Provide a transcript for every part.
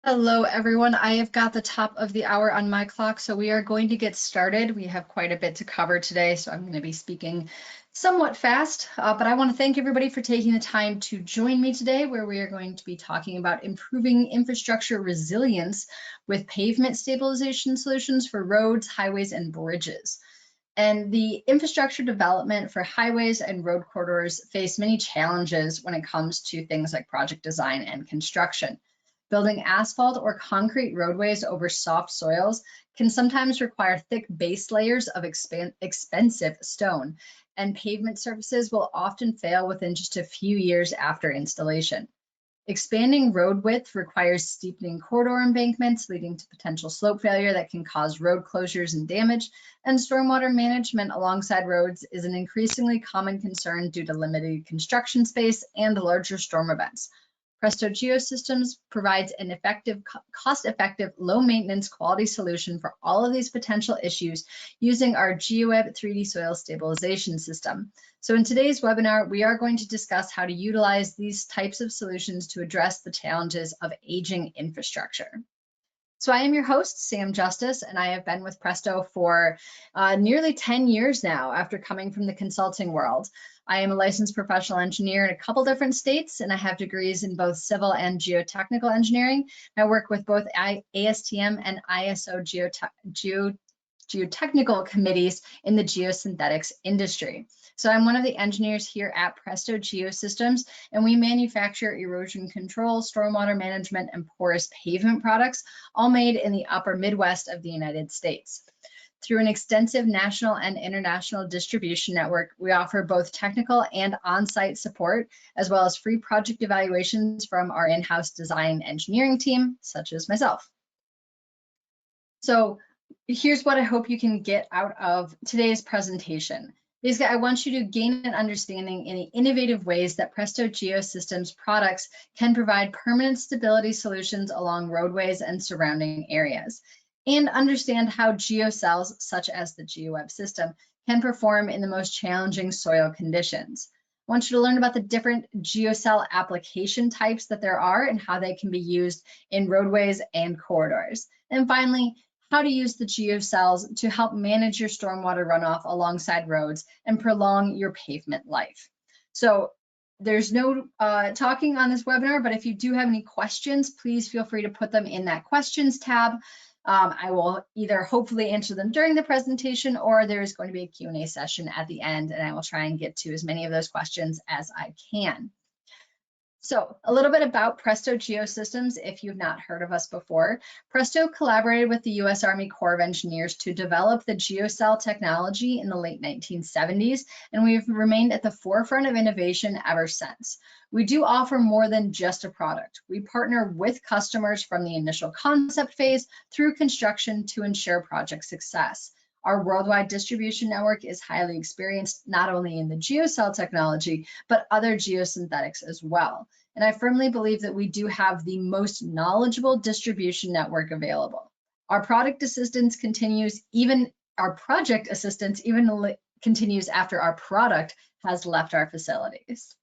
Hello, everyone. I have got the top of the hour on my clock, so we are going to get started. We have quite a bit to cover today, so I'm going to be speaking somewhat fast, but I want to thank everybody for taking the time to join me today, where we are going to be talking about improving infrastructure resilience with pavement stabilization solutions for roads, highways, and bridges. And the infrastructure development for highways and road corridors face many challenges when it comes to things like project design and construction. Building asphalt or concrete roadways over soft soils can sometimes require thick base layers of expensive stone, and pavement surfaces will often fail within just a few years after installation. Expanding road width requires steepening corridor embankments, leading to potential slope failure that can cause road closures and damage, and stormwater management alongside roads is an increasingly common concern due to limited construction space and larger storm events. Presto Geosystems provides an effective, cost-effective, low-maintenance quality solution for all of these potential issues using our GEOWEB 3D soil stabilization system. So in today's webinar, we are going to discuss how to utilize these types of solutions to address the challenges of aging infrastructure. So I am your host, Sam Justice, and I have been with Presto for nearly 10 years now after coming from the consulting world. I am a licensed professional engineer in a couple different states, and I have degrees in both civil and geotechnical engineering. I work with both ASTM and ISO geotechnical committees in the geosynthetics industry. So I'm one of the engineers here at Presto Geosystems, and we manufacture erosion control, stormwater management, and porous pavement products, all made in the upper Midwest of the United States. Through an extensive national and international distribution network, we offer both technical and on-site support, as well as free project evaluations from our in-house design engineering team, such as myself. So here's what I hope you can get out of today's presentation. Basically, I want you to gain an understanding in the innovative ways that Presto Geosystems products can provide permanent stability solutions along roadways and surrounding areas, and understand how geocells, such as the GEOWEB system, can perform in the most challenging soil conditions. I want you to learn about the different geocell application types that there are and how they can be used in roadways and corridors. And finally, how to use the geocells to help manage your stormwater runoff alongside roads and prolong your pavement life. So there's no talking on this webinar, but if you do have any questions, please feel free to put them in that questions tab. I will either hopefully answer them during the presentation, or there's going to be a Q&A session at the end, and I will try and get to as many of those questions as I can. So a little bit about Presto Geosystems, if you've not heard of us before. Presto collaborated with the U.S. Army Corps of Engineers to develop the geocell technology in the late 1970s, and we've remained at the forefront of innovation ever since. We do offer more than just a product. We partner with customers from the initial concept phase through construction to ensure project success. Our worldwide distribution network is highly experienced, not only in the geocell technology, but other geosynthetics as well. And I firmly believe that we do have the most knowledgeable distribution network available. Our project assistance continues continues after our product has left our facilities.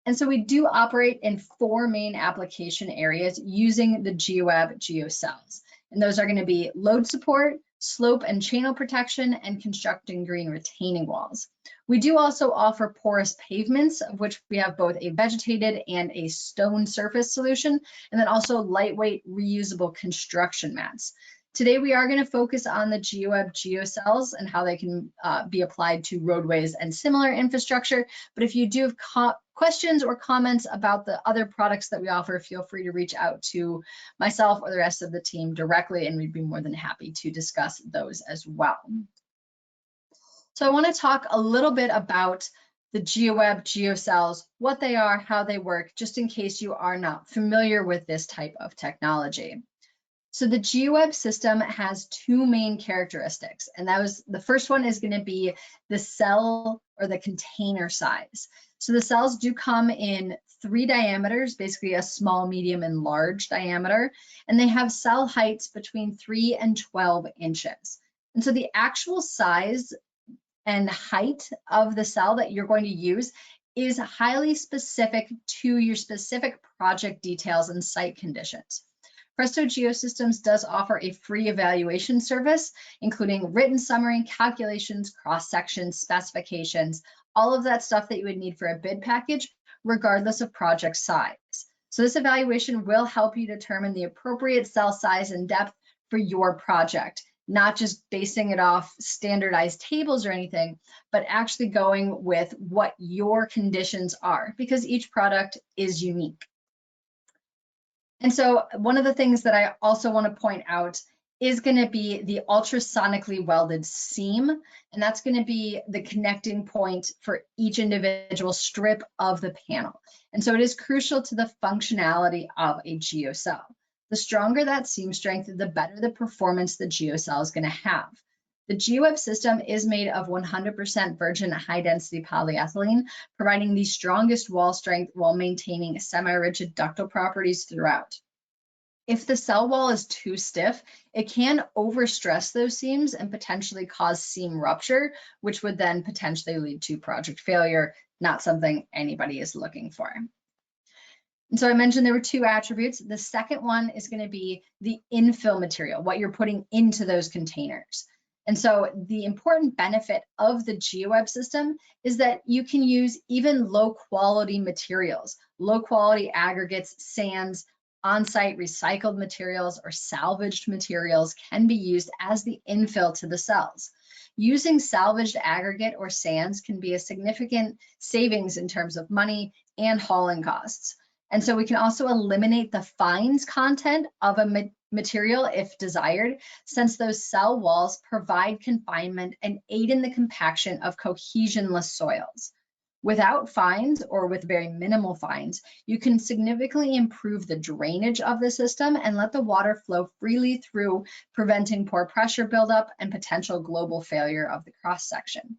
And so we do operate in 4 main application areas using the GEOWEB geocells. And those are going to be load support, slope and channel protection, and constructing green retaining walls. We do also offer porous pavements, of which we have both a vegetated and a stone surface solution, and then also lightweight reusable construction mats. Today, we are going to focus on the GEOWEB geocells and how they can be applied to roadways and similar infrastructure. But if you do have questions or comments about the other products that we offer, feel free to reach out to myself or the rest of the team directly, and we'd be more than happy to discuss those as well. So I want to talk a little bit about the GEOWEB geocells, what they are, how they work, just in case you are not familiar with this type of technology. So the GEOWEB system has 2 main characteristics, and the first one is going to be the cell or the container size. So the cells do come in 3 diameters, basically a small, medium, and large diameter, and they have cell heights between 3 and 12 inches. And so the actual size and height of the cell that you're going to use is highly specific to your specific project details and site conditions. Presto Geosystems does offer a free evaluation service, including written summary, calculations, cross-sections, specifications, all of that stuff that you would need for a bid package, regardless of project size. So this evaluation will help you determine the appropriate cell size and depth for your project, not just basing it off standardized tables or anything, but actually going with what your conditions are, because each product is unique. And so one of the things that I also want to point out is going to be the ultrasonically welded seam, and that's going to be the connecting point for each individual strip of the panel. And so it is crucial to the functionality of a geocell. The stronger that seam strength, the better the performance the geocell is going to have. The GEOWEB system is made of 100% virgin high-density polyethylene, providing the strongest wall strength while maintaining semi-rigid ductile properties throughout. If the cell wall is too stiff, it can overstress those seams and potentially cause seam rupture, which would then potentially lead to project failure, not something anybody is looking for. And so I mentioned there were two attributes. The second one is going to be the infill material, what you're putting into those containers. And so the important benefit of the GEOWEB system is that you can use even low quality materials, low quality aggregates, sands, on-site recycled materials, or salvaged materials can be used as the infill to the cells. Using salvaged aggregate or sands can be a significant savings in terms of money and hauling costs. And so we can also eliminate the fines content of a material if desired, since those cell walls provide confinement and aid in the compaction of cohesionless soils. Without fines, or with very minimal fines, you can significantly improve the drainage of the system and let the water flow freely through, preventing poor pressure buildup and potential global failure of the cross-section.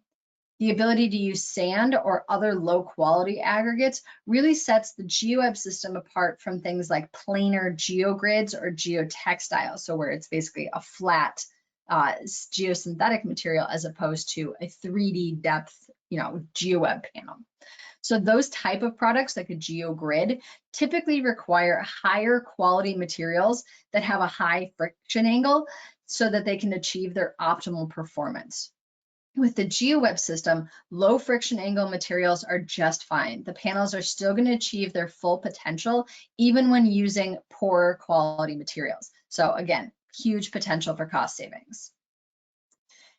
The ability to use sand or other low quality aggregates really sets the GEOWEB system apart from things like planar geogrids or geotextiles, so where it's basically a flat geosynthetic material as opposed to a 3D depth, GEOWEB panel. So those type of products, like a geogrid, typically require higher quality materials that have a high friction angle so that they can achieve their optimal performance. With the GEOWEB system, low friction angle materials are just fine. The panels are still going to achieve their full potential, even when using poorer quality materials. So again, huge potential for cost savings.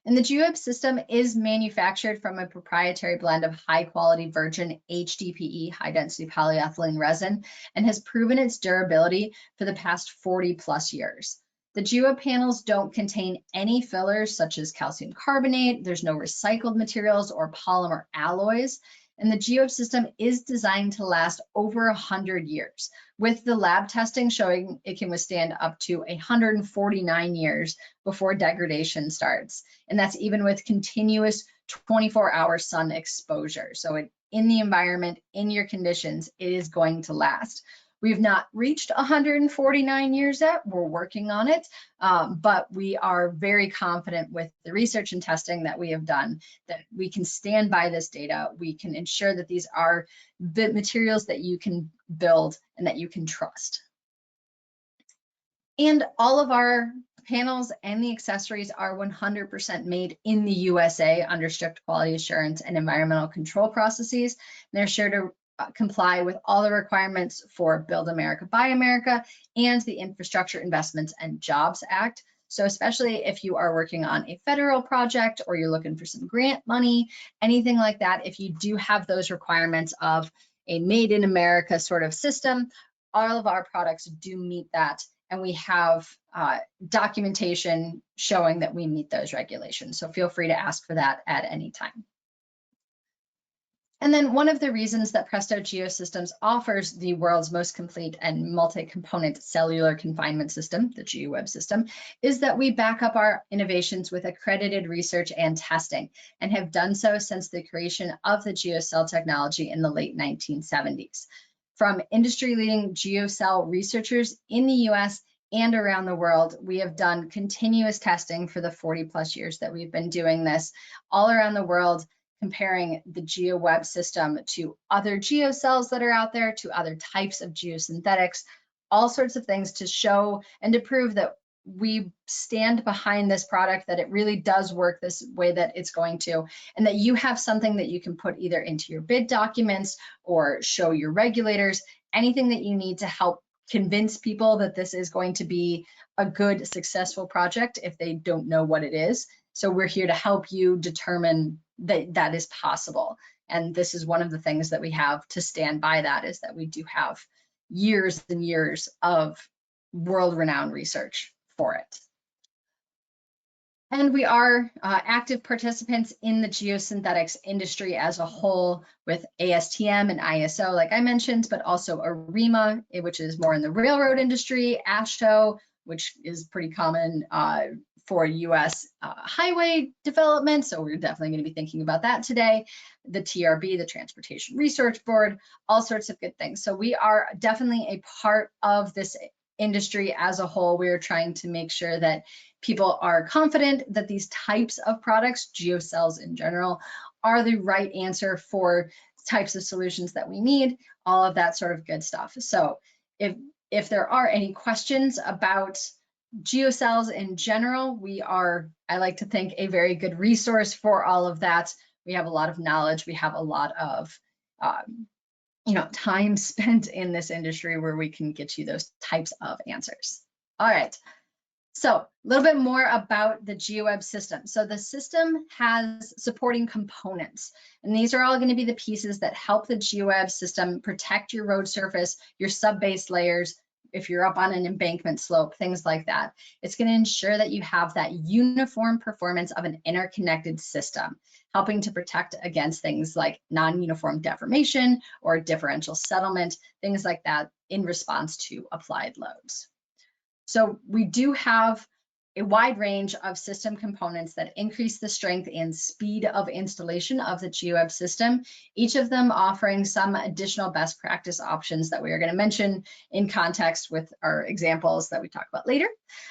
And the GEOWEB system is manufactured from a proprietary blend of high quality virgin HDPE, high density polyethylene resin, and has proven its durability for the past 40 plus years. The GEOWEB panels don't contain any fillers such as calcium carbonate, there's no recycled materials or polymer alloys, and the GEOWEB system is designed to last over 100 years, with the lab testing showing it can withstand up to 149 years before degradation starts. And that's even with continuous 24-hour sun exposure. So in the environment, in your conditions, it is going to last. We've not reached 149 years yet. We're working on it, but we are very confident with the research and testing that we have done that we can stand by this data. We can ensure that these are the materials that you can build and that you can trust. And all of our panels and the accessories are 100% made in the USA under strict quality assurance and environmental control processes. They're sure to comply with all the requirements for Build America, Buy America, and the Infrastructure Investments and Jobs Act. So especially if you are working on a federal project or you're looking for some grant money, anything like that, if you do have those requirements of a made in America sort of system, all of our products do meet that. And we have documentation showing that we meet those regulations. So feel free to ask for that at any time. And then one of the reasons that Presto Geosystems offers the world's most complete and multi-component cellular confinement system, the GEOWEB system, is that we back up our innovations with accredited research and testing, and have done so since the creation of the Geocell technology in the late 1970s. From industry-leading Geocell researchers in the US and around the world, we have done continuous testing for the 40 plus years that we've been doing this all around the world, comparing the GEOWEB system to other geocells that are out there, to other types of geosynthetics, all sorts of things to show and to prove that we stand behind this product, that it really does work this way that it's going to, and that you have something that you can put either into your bid documents or show your regulators, anything that you need to help convince people that this is going to be a good, successful project if they don't know what it is. So we're here to help you determine that that is possible. And this is one of the things that we have to stand by, that is that we do have years and years of world-renowned research for it. And we are active participants in the geosynthetics industry as a whole, with ASTM and ISO, like I mentioned, but also AREMA, which is more in the railroad industry, AASHTO, which is pretty common for US highway development. So we're definitely going to be thinking about that today. The TRB, the Transportation Research Board, all sorts of good things. So we are definitely a part of this industry as a whole. We're trying to make sure that people are confident that these types of products, geocells in general, are the right answer for types of solutions that we need, all of that sort of good stuff. So if there are any questions about geocells in general, we are, I like to think, a very good resource for all of that. We have a lot of knowledge. We have a lot of time spent in this industry where we can get you those types of answers. All right. So a little bit more about the GEOWEB system. So the system has supporting components, and these are all going to be the pieces that help the GEOWEB system protect your road surface, your sub-base layers, if you're up on an embankment slope, things like that. It's going to ensure that you have that uniform performance of an interconnected system, helping to protect against things like non-uniform deformation or differential settlement, things like that in response to applied loads. So we do have a wide range of system components that increase the strength and speed of installation of the GEOWEB system, each of them offering some additional best practice options that we are going to mention in context with our examples that we talk about later.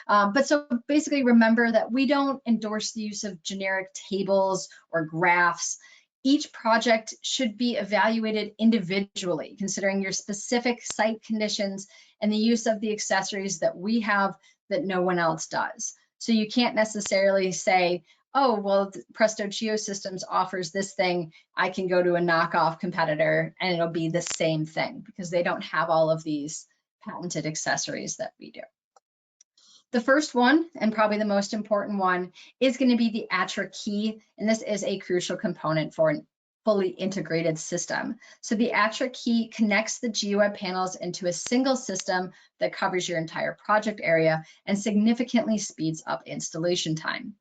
But so basically remember that we don't endorse the use of generic tables or graphs. Each project should be evaluated individually, considering your specific site conditions and the use of the accessories that we have that no one else does. So you can't necessarily say, oh, well, Presto Geosystems offers this thing, I can go to a knockoff competitor and it'll be the same thing, because they don't have all of these patented accessories that we do. The first one, and probably the most important one, is going to be the ATRA key, and this is a crucial component for an fully integrated system. So the ATRA key connects the GEOWEB panels into a single system that covers your entire project area and significantly speeds up installation time.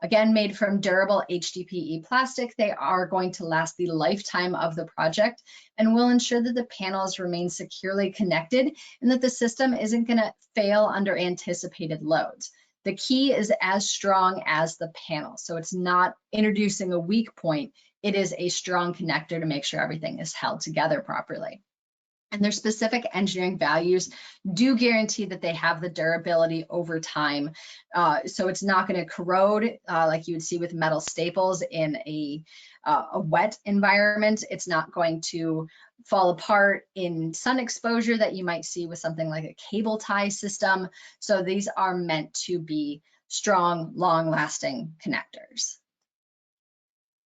Again, made from durable HDPE plastic, they are going to last the lifetime of the project and will ensure that the panels remain securely connected and that the system isn't going to fail under anticipated loads. The key is as strong as the panel, so it's not introducing a weak point. It is a strong connector to make sure everything is held together properly. And their specific engineering values do guarantee that they have the durability over time. So it's not going to corrode like you would see with metal staples in a wet environment. It's not going to fall apart in sun exposure that you might see with something like a cable tie system. So these are meant to be strong, long-lasting connectors.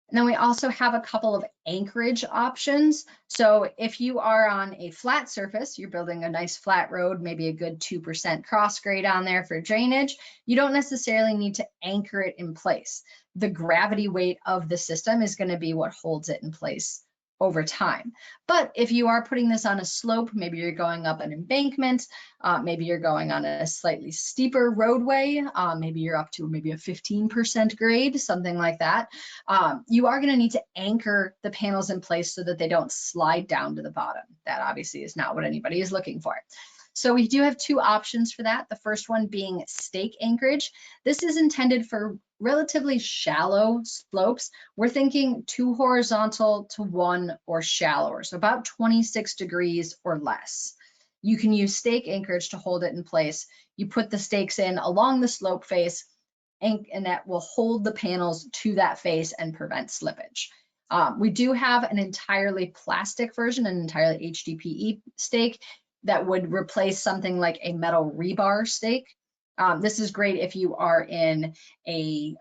And then we also have a couple of anchorage options. So if you are on a flat surface, you're building a nice flat road, maybe a good 2% cross grade on there for drainage, you don't necessarily need to anchor it in place. The gravity weight of the system is going to be what holds it in place over time. But if you are putting this on a slope, maybe you're going up an embankment, maybe you're going on a slightly steeper roadway, maybe you're up to maybe a 15% grade, something like that, you are going to need to anchor the panels in place so that they don't slide down to the bottom. That obviously is not what anybody is looking for. So we do have two options for that. The first one being stake anchorage. This is intended for relatively shallow slopes. We're thinking 2 horizontal to 1 or shallower, so about 26 degrees or less. You can use stake anchorage to hold it in place. You put the stakes in along the slope face, and that will hold the panels to that face and prevent slippage. We do have an entirely plastic version, an entirely HDPE stake. that would replace something like a metal rebar stake. This is great if you are in a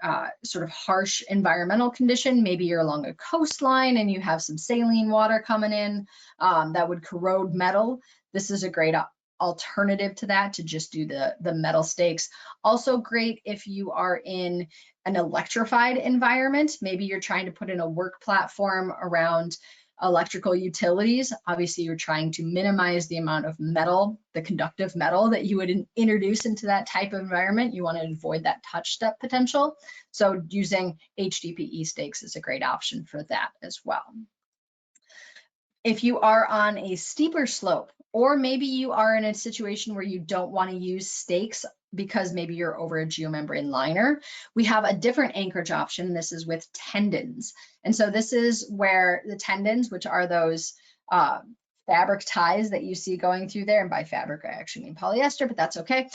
sort of harsh environmental condition. Maybe you're along a coastline and you have some saline water coming in that would corrode metal. This is a great alternative to that, to just do the metal stakes. Also great if you are in an electrified environment. Maybe you're trying to put in a work platform around electrical utilities. Obviously, you're trying to minimize the amount of metal, the conductive metal that you would introduce into that type of environment. You want to avoid that touch step potential. So using HDPE stakes is a great option for that as well. If you are on a steeper slope, or maybe you are in a situation where you don't want to use stakes because maybe you're over a geomembrane liner, we have a different anchorage option. This is with tendons. And so this is where the tendons, which are those fabric ties that you see going through there, and by fabric I actually mean polyester, but that's okay.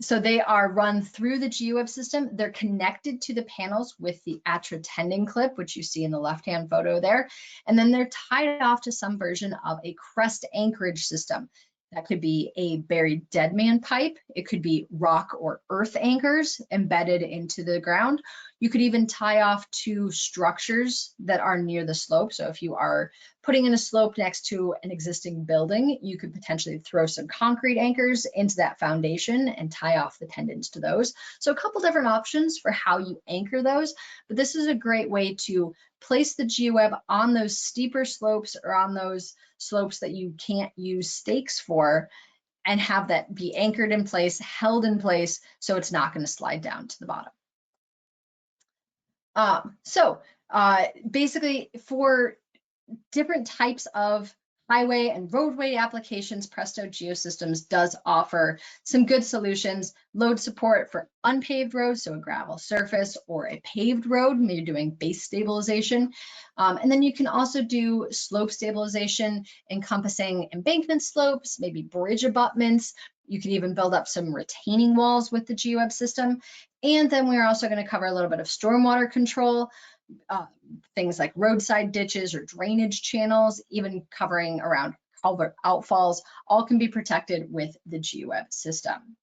So they are run through the GEOWEB system. They're connected to the panels with the ATRA tendon clip, which you see in the left-hand photo there. And then they're tied off to some version of a crest anchorage system. That could be a buried dead man pipe. It could be rock or earth anchors embedded into the ground. You could even tie off to structures that are near the slope. So if you are putting in a slope next to an existing building, you could potentially throw some concrete anchors into that foundation and tie off the tendons to those. So a couple different options for how you anchor those, but this is a great way to place the GEOWEB on those steeper slopes or on those slopes that you can't use stakes for, and have that be anchored in place, held in place, so it's not going to slide down to the bottom. Basically, for different types of highway and roadway applications, Presto Geosystems does offer some good solutions. Load support for unpaved roads, so a gravel surface, or a paved road when you're doing base stabilization. And then you can also do slope stabilization encompassing embankment slopes, maybe bridge abutments. You can even build up some retaining walls with the GEOWEB system. And then we're also going to cover a little bit of stormwater control, things like roadside ditches or drainage channels, even covering around culvert outfalls, all can be protected with the GEOWEB system.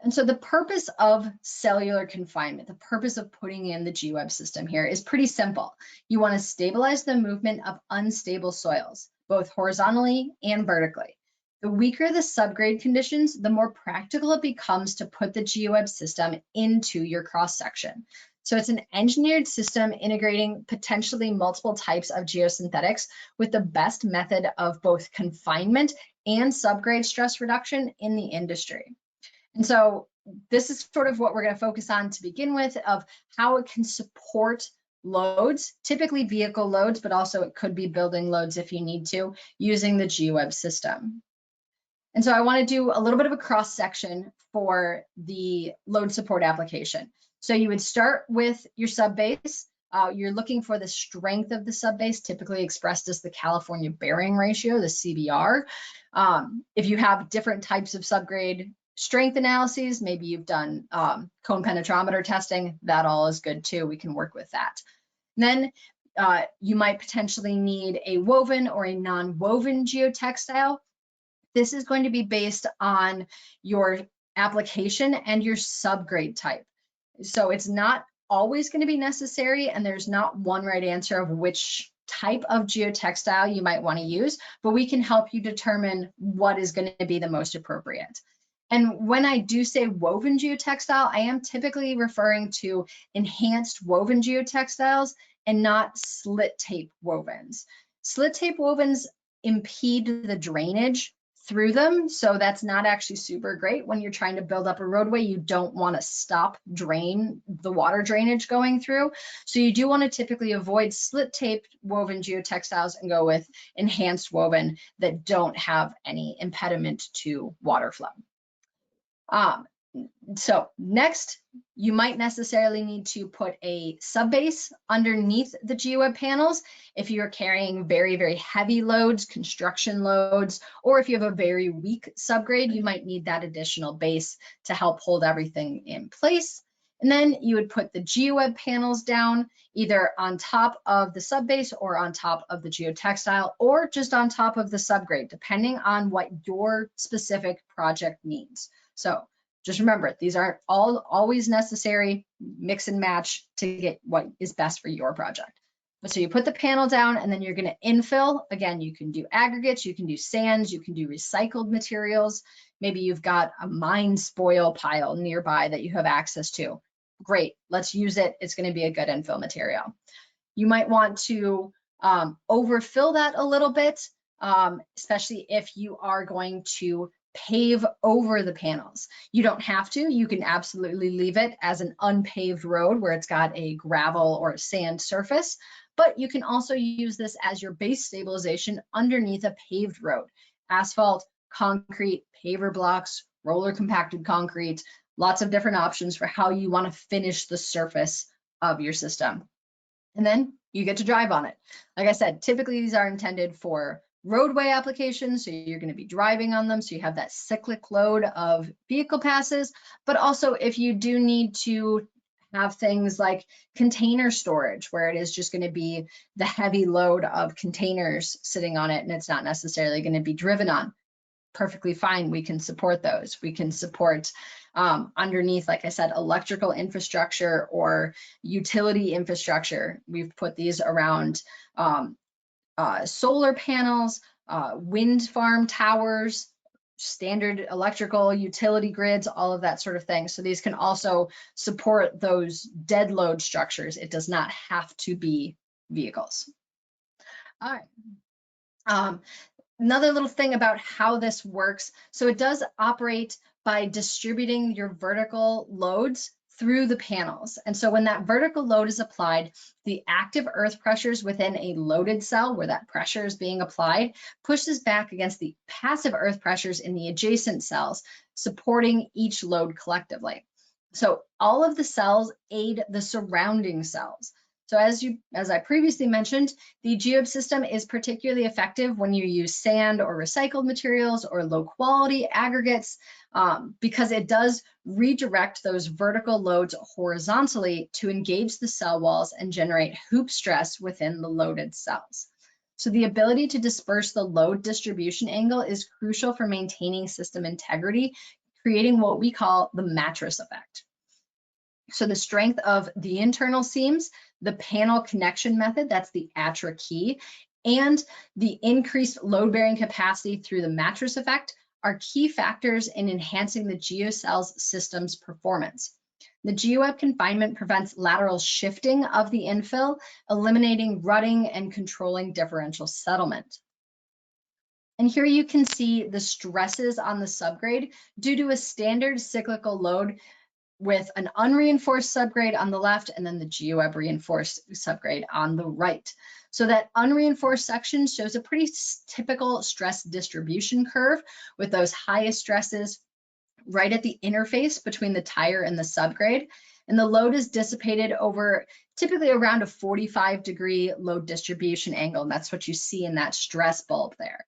And so the purpose of cellular confinement, the purpose of putting in the GEOWEB system here is pretty simple. You want to stabilize the movement of unstable soils, both horizontally and vertically. The weaker the subgrade conditions, the more practical it becomes to put the GEOWEB system into your cross section. So it's an engineered system integrating potentially multiple types of geosynthetics with the best method of both confinement and subgrade stress reduction in the industry. And so this is sort of what we're going to focus on to begin with, of how it can support loads, typically vehicle loads, but also it could be building loads if you need to, using the GEOWEB system. And so I want to do a little bit of a cross section for the load support application. So you would start with your subbase. You're looking for the strength of the subbase, typically expressed as the California bearing ratio, the CBR. If you have different types of subgrade strength analyses, maybe you've done cone penetrometer testing, that all is good too. We can work with that. And then you might potentially need a woven or a non-woven geotextile. This is going to be based on your application and your subgrade type. So it's not always going to be necessary, and there's not one right answer of which type of geotextile you might want to use, but we can help you determine what is going to be the most appropriate. And when I do say woven geotextile, I am typically referring to enhanced woven geotextiles and not slit tape wovens. Slit tape wovens impede the drainage through them, so that's not actually super great when you're trying to build up a roadway. You don't want to stop the water drainage going through, so you do want to typically avoid slit tape woven geotextiles and go with enhanced woven that don't have any impediment to water flow. So next, you might necessarily need to put a subbase underneath the GEOWEB panels if you're carrying very, very heavy loads, construction loads, or if you have a very weak subgrade, you might need that additional base to help hold everything in place. And then you would put the GEOWEB panels down either on top of the subbase or on top of the geotextile or just on top of the subgrade, depending on what your specific project needs. So just remember, these aren't always necessary. Mix and match to get what is best for your project. But so you put the panel down and then you're going to infill. Again, you can do aggregates, you can do sands, you can do recycled materials. Maybe you've got a mine spoil pile nearby that you have access to. Great, let's use it. It's going to be a good infill material. You might want to overfill that a little bit, especially if you are going to pave over the panels. You don't have to. You can absolutely leave it as an unpaved road where it's got a gravel or a sand surface, but you can also use this as your base stabilization underneath a paved road. Asphalt, concrete, paver blocks, roller compacted concrete, lots of different options for how you want to finish the surface of your system. And then you get to drive on it. Like I said, typically these are intended for roadway applications, so you're going to be driving on them, so you have that cyclic load of vehicle passes, but also if you do need to have things like container storage, where it is just going to be the heavy load of containers sitting on it and it's not necessarily going to be driven on, perfectly fine. We can support those. We can support underneath, like I said, electrical infrastructure or utility infrastructure. We've put these around solar panels, wind farm towers, standard electrical utility grids, all of that sort of thing. So these can also support those dead load structures. It does not have to be vehicles. All right. Another little thing about how this works. So it does operate by distributing your vertical loads through the panels. And so when that vertical load is applied, the active earth pressures within a loaded cell where that pressure is being applied pushes back against the passive earth pressures in the adjacent cells, supporting each load collectively. So all of the cells aid the surrounding cells. So as I previously mentioned, the GEOWEB system is particularly effective when you use sand or recycled materials or low quality aggregates because it does redirect those vertical loads horizontally to engage the cell walls and generate hoop stress within the loaded cells. So the ability to disperse the load distribution angle is crucial for maintaining system integrity, creating what we call the mattress effect. So the strength of the internal seams, the panel connection method, that's the ATRA key, and the increased load-bearing capacity through the mattress effect are key factors in enhancing the Geocells system's performance. The GEOWEB confinement prevents lateral shifting of the infill, eliminating rutting and controlling differential settlement. And here you can see the stresses on the subgrade due to a standard cyclical load with an unreinforced subgrade on the left and then the GEOWEB reinforced subgrade on the right. So that unreinforced section shows a pretty typical stress distribution curve with those highest stresses right at the interface between the tire and the subgrade. And the load is dissipated over typically around a 45-degree load distribution angle. And that's what you see in that stress bulb there.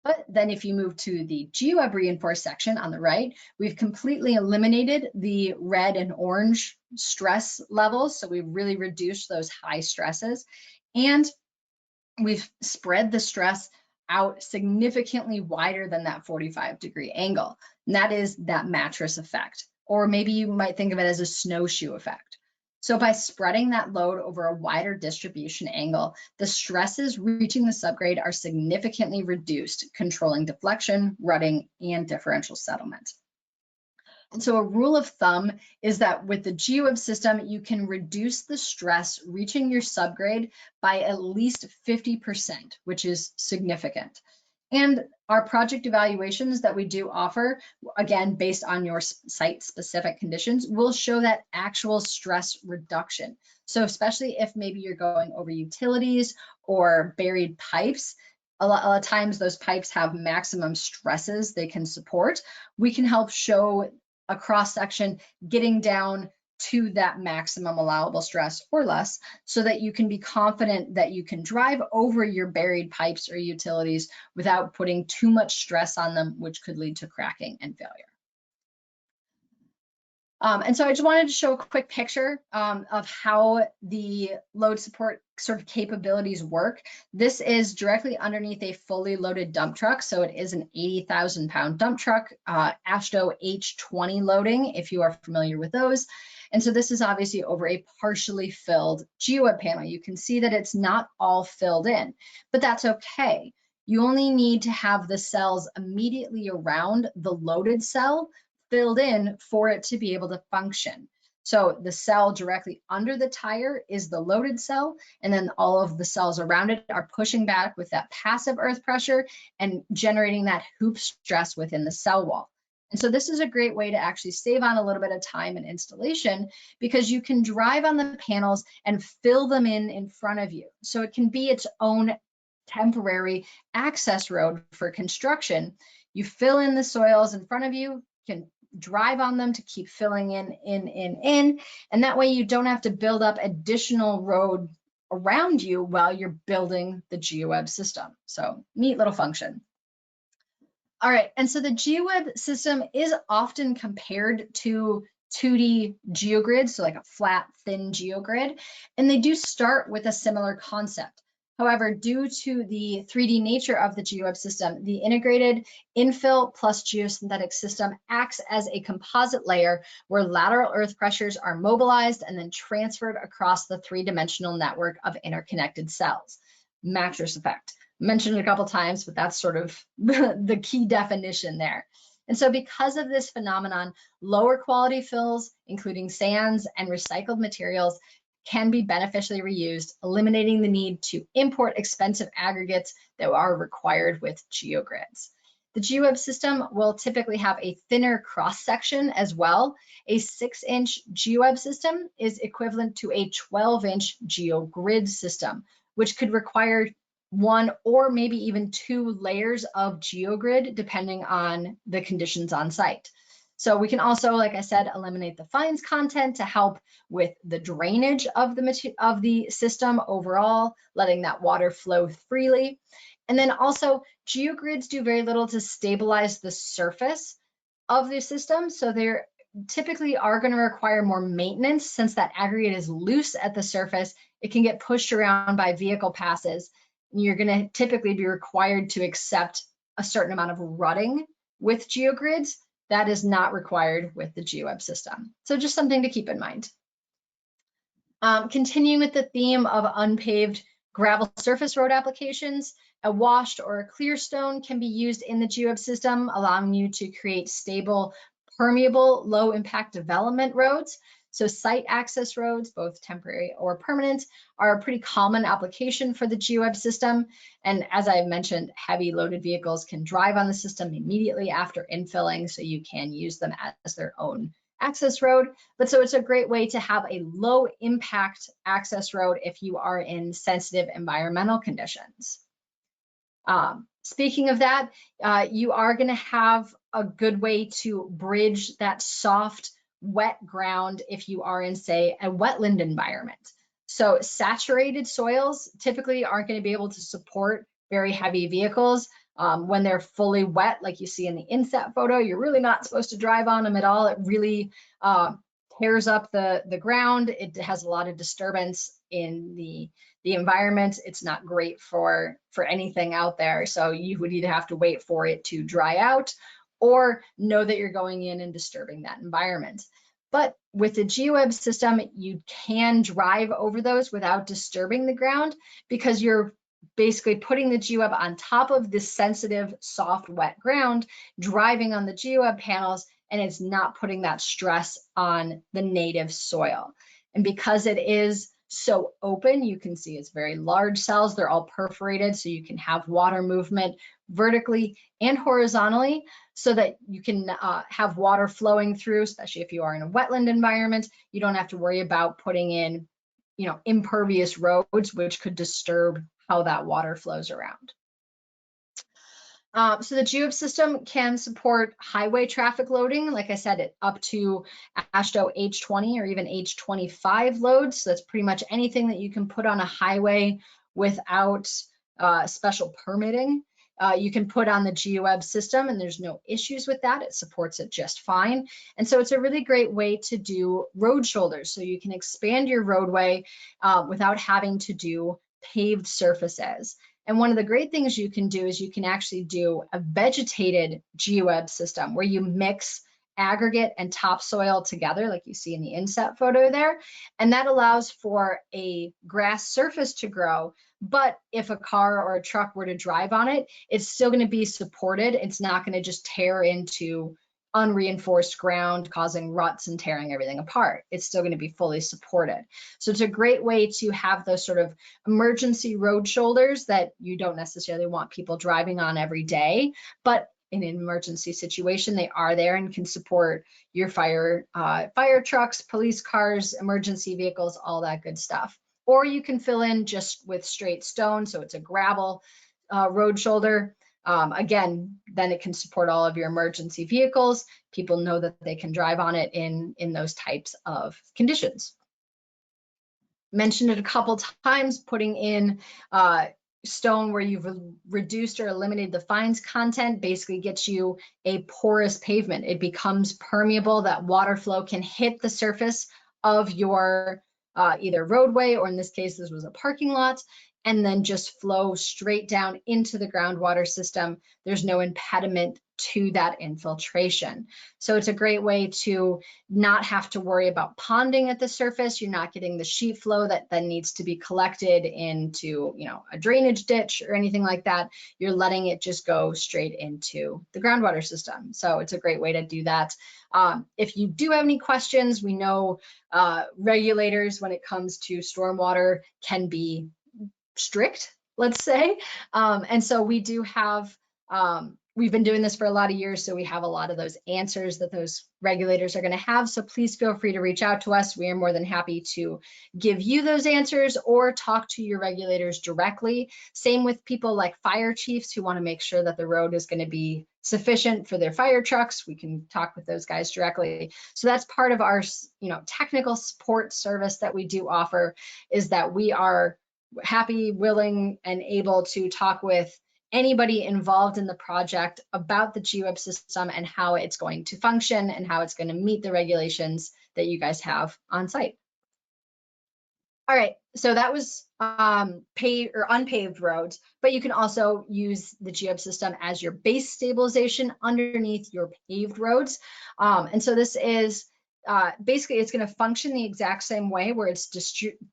But then if you move to the GEOWEB reinforced section on the right, we've completely eliminated the red and orange stress levels. So we've really reduced those high stresses and we've spread the stress out significantly wider than that 45-degree angle. And that is that mattress effect, or maybe you might think of it as a snowshoe effect. So by spreading that load over a wider distribution angle, the stresses reaching the subgrade are significantly reduced, controlling deflection, rutting, and differential settlement. And so a rule of thumb is that with the GEOWEB system, you can reduce the stress reaching your subgrade by at least 50%, which is significant. And our project evaluations that we do offer, again, based on your site-specific conditions, will show that actual stress reduction. So especially if maybe you're going over utilities or buried pipes, a lot of times those pipes have maximum stresses they can support. We can help show a cross-section getting down to that maximum allowable stress or less so that you can be confident that you can drive over your buried pipes or utilities without putting too much stress on them, which could lead to cracking and failure. And so I just wanted to show a quick picture of how the load support sort of capabilities work. This is directly underneath a fully loaded dump truck. So it is an 80,000 pound dump truck, AASHTO H20 loading, if you are familiar with those. And so this is obviously over a partially filled GEOWEB panel. You can see that it's not all filled in, but that's okay. You only need to have the cells immediately around the loaded cell filled in for it to be able to function. So the cell directly under the tire is the loaded cell, and then all of the cells around it are pushing back with that passive earth pressure and generating that hoop stress within the cell wall. And so this is a great way to actually save on a little bit of time in installation, because you can drive on the panels and fill them in front of you. So it can be its own temporary access road for construction. You fill in the soils in front of you, can drive on them to keep filling in, and that way you don't have to build up additional road around you while you're building the GEOWEB system. So neat little function. All right, and so the GEOWEB system is often compared to 2D geogrids, so like a flat, thin geogrid, and they do start with a similar concept. However, due to the 3D nature of the GEOWEB system, the integrated infill plus geosynthetic system acts as a composite layer where lateral earth pressures are mobilized and then transferred across the three-dimensional network of interconnected cells. Mattress effect. Mentioned it a couple times, but that's sort of the key definition there. And so because of this phenomenon, lower quality fills, including sands and recycled materials, can be beneficially reused, eliminating the need to import expensive aggregates that are required with geogrids. The GEOWEB system will typically have a thinner cross-section as well. A 6-inch GEOWEB system is equivalent to a 12-inch geogrid system, which could require 1 or maybe even 2 layers of geogrid, depending on the conditions on site. So we can also, like I said, eliminate the fines content to help with the drainage of the system overall, letting that water flow freely. And then also, geogrids do very little to stabilize the surface of the system. So they're typically are going to require more maintenance, since that aggregate is loose at the surface. It can get pushed around by vehicle passes. You're going to typically be required to accept a certain amount of rutting with geogrids. That is not required with the GEOWEB system. So just something to keep in mind. Continuing with the theme of unpaved gravel surface road applications, a washed or a clear stone can be used in the GEOWEB system, allowing you to create stable, permeable, low impact development roads. So site access roads, both temporary or permanent, are a pretty common application for the GEOWEB system. And as I mentioned, heavy loaded vehicles can drive on the system immediately after infilling, so you can use them as their own access road. But so it's a great way to have a low impact access road if you are in sensitive environmental conditions. Speaking of that, you are going to have a good way to bridge that soft, wet ground if you are in, say, a wetland environment. So saturated soils typically aren't going to be able to support very heavy vehicles. When they're fully wet, like you see in the inset photo, you're really not supposed to drive on them at all. It really tears up the ground. It has a lot of disturbance in the environment. It's not great for anything out there. So you would either have to wait for it to dry out or know that you're going in and disturbing that environment. But with the GEOWEB system, you can drive over those without disturbing the ground, because you're basically putting the GEOWEB on top of this sensitive, soft, wet ground, driving on the GEOWEB panels, and it's not putting that stress on the native soil. And because it is so open, you can see it's very large cells. They're all perforated, so you can have water movement vertically and horizontally, so that you can have water flowing through, especially if you are in a wetland environment. You don't have to worry about putting in, impervious roads, which could disturb how that water flows around. So the GEOWEB system can support highway traffic loading, like I said, up to AASHTO H20 or even H25 loads. So that's pretty much anything that you can put on a highway without special permitting. you can put on the GEOWEB system, and there's no issues with that. It supports it just fine. And so it's a really great way to do road shoulders. So you can expand your roadway without having to do paved surfaces. And one of the great things you can do is you can actually do a vegetated GEOWEB system where you mix aggregate and topsoil together, like you see in the inset photo there. And that allows for a grass surface to grow. But if a car or a truck were to drive on it, it's still going to be supported. It's not going to just tear into unreinforced ground, causing ruts and tearing everything apart. It's still going to be fully supported. So it's a great way to have those sort of emergency road shoulders that you don't necessarily want people driving on every day, but in an emergency situation, they are there and can support your fire trucks, police cars, emergency vehicles, all that good stuff. Or you can fill in just with straight stone, so it's a gravel road shoulder. Again, then it can support all of your emergency vehicles. People know that they can drive on it in those types of conditions. Mentioned it a couple times, putting in stone where you've reduced or eliminated the fines content basically gets you a porous pavement. It becomes permeable, that water flow can hit the surface of your either roadway, or in this case, this was a parking lot, and then just flow straight down into the groundwater system. There's no impediment to that infiltration. So it's a great way to not have to worry about ponding at the surface. You're not getting the sheet flow that then needs to be collected into, a drainage ditch or anything like that. You're letting it just go straight into the groundwater system. So it's a great way to do that. If you do have any questions, we know regulators when it comes to stormwater can be strict, let's say. And so we do have, we've been doing this for a lot of years, so we have a lot of those answers that those regulators are going to have. So please feel free to reach out to us. We are more than happy to give you those answers or talk to your regulators directly. Same with people like fire chiefs who want to make sure that the road is going to be sufficient for their fire trucks. We can talk with those guys directly. So that's part of our, technical support service that we do offer, is that we are happy, willing, and able to talk with anybody involved in the project about the GEOWEB system and how it's going to function and how it's going to meet the regulations that you guys have on site. All right, so that was paved or unpaved roads, but you can also use the GEOWEB system as your base stabilization underneath your paved roads. And so this is basically, it's going to function the exact same way, where it's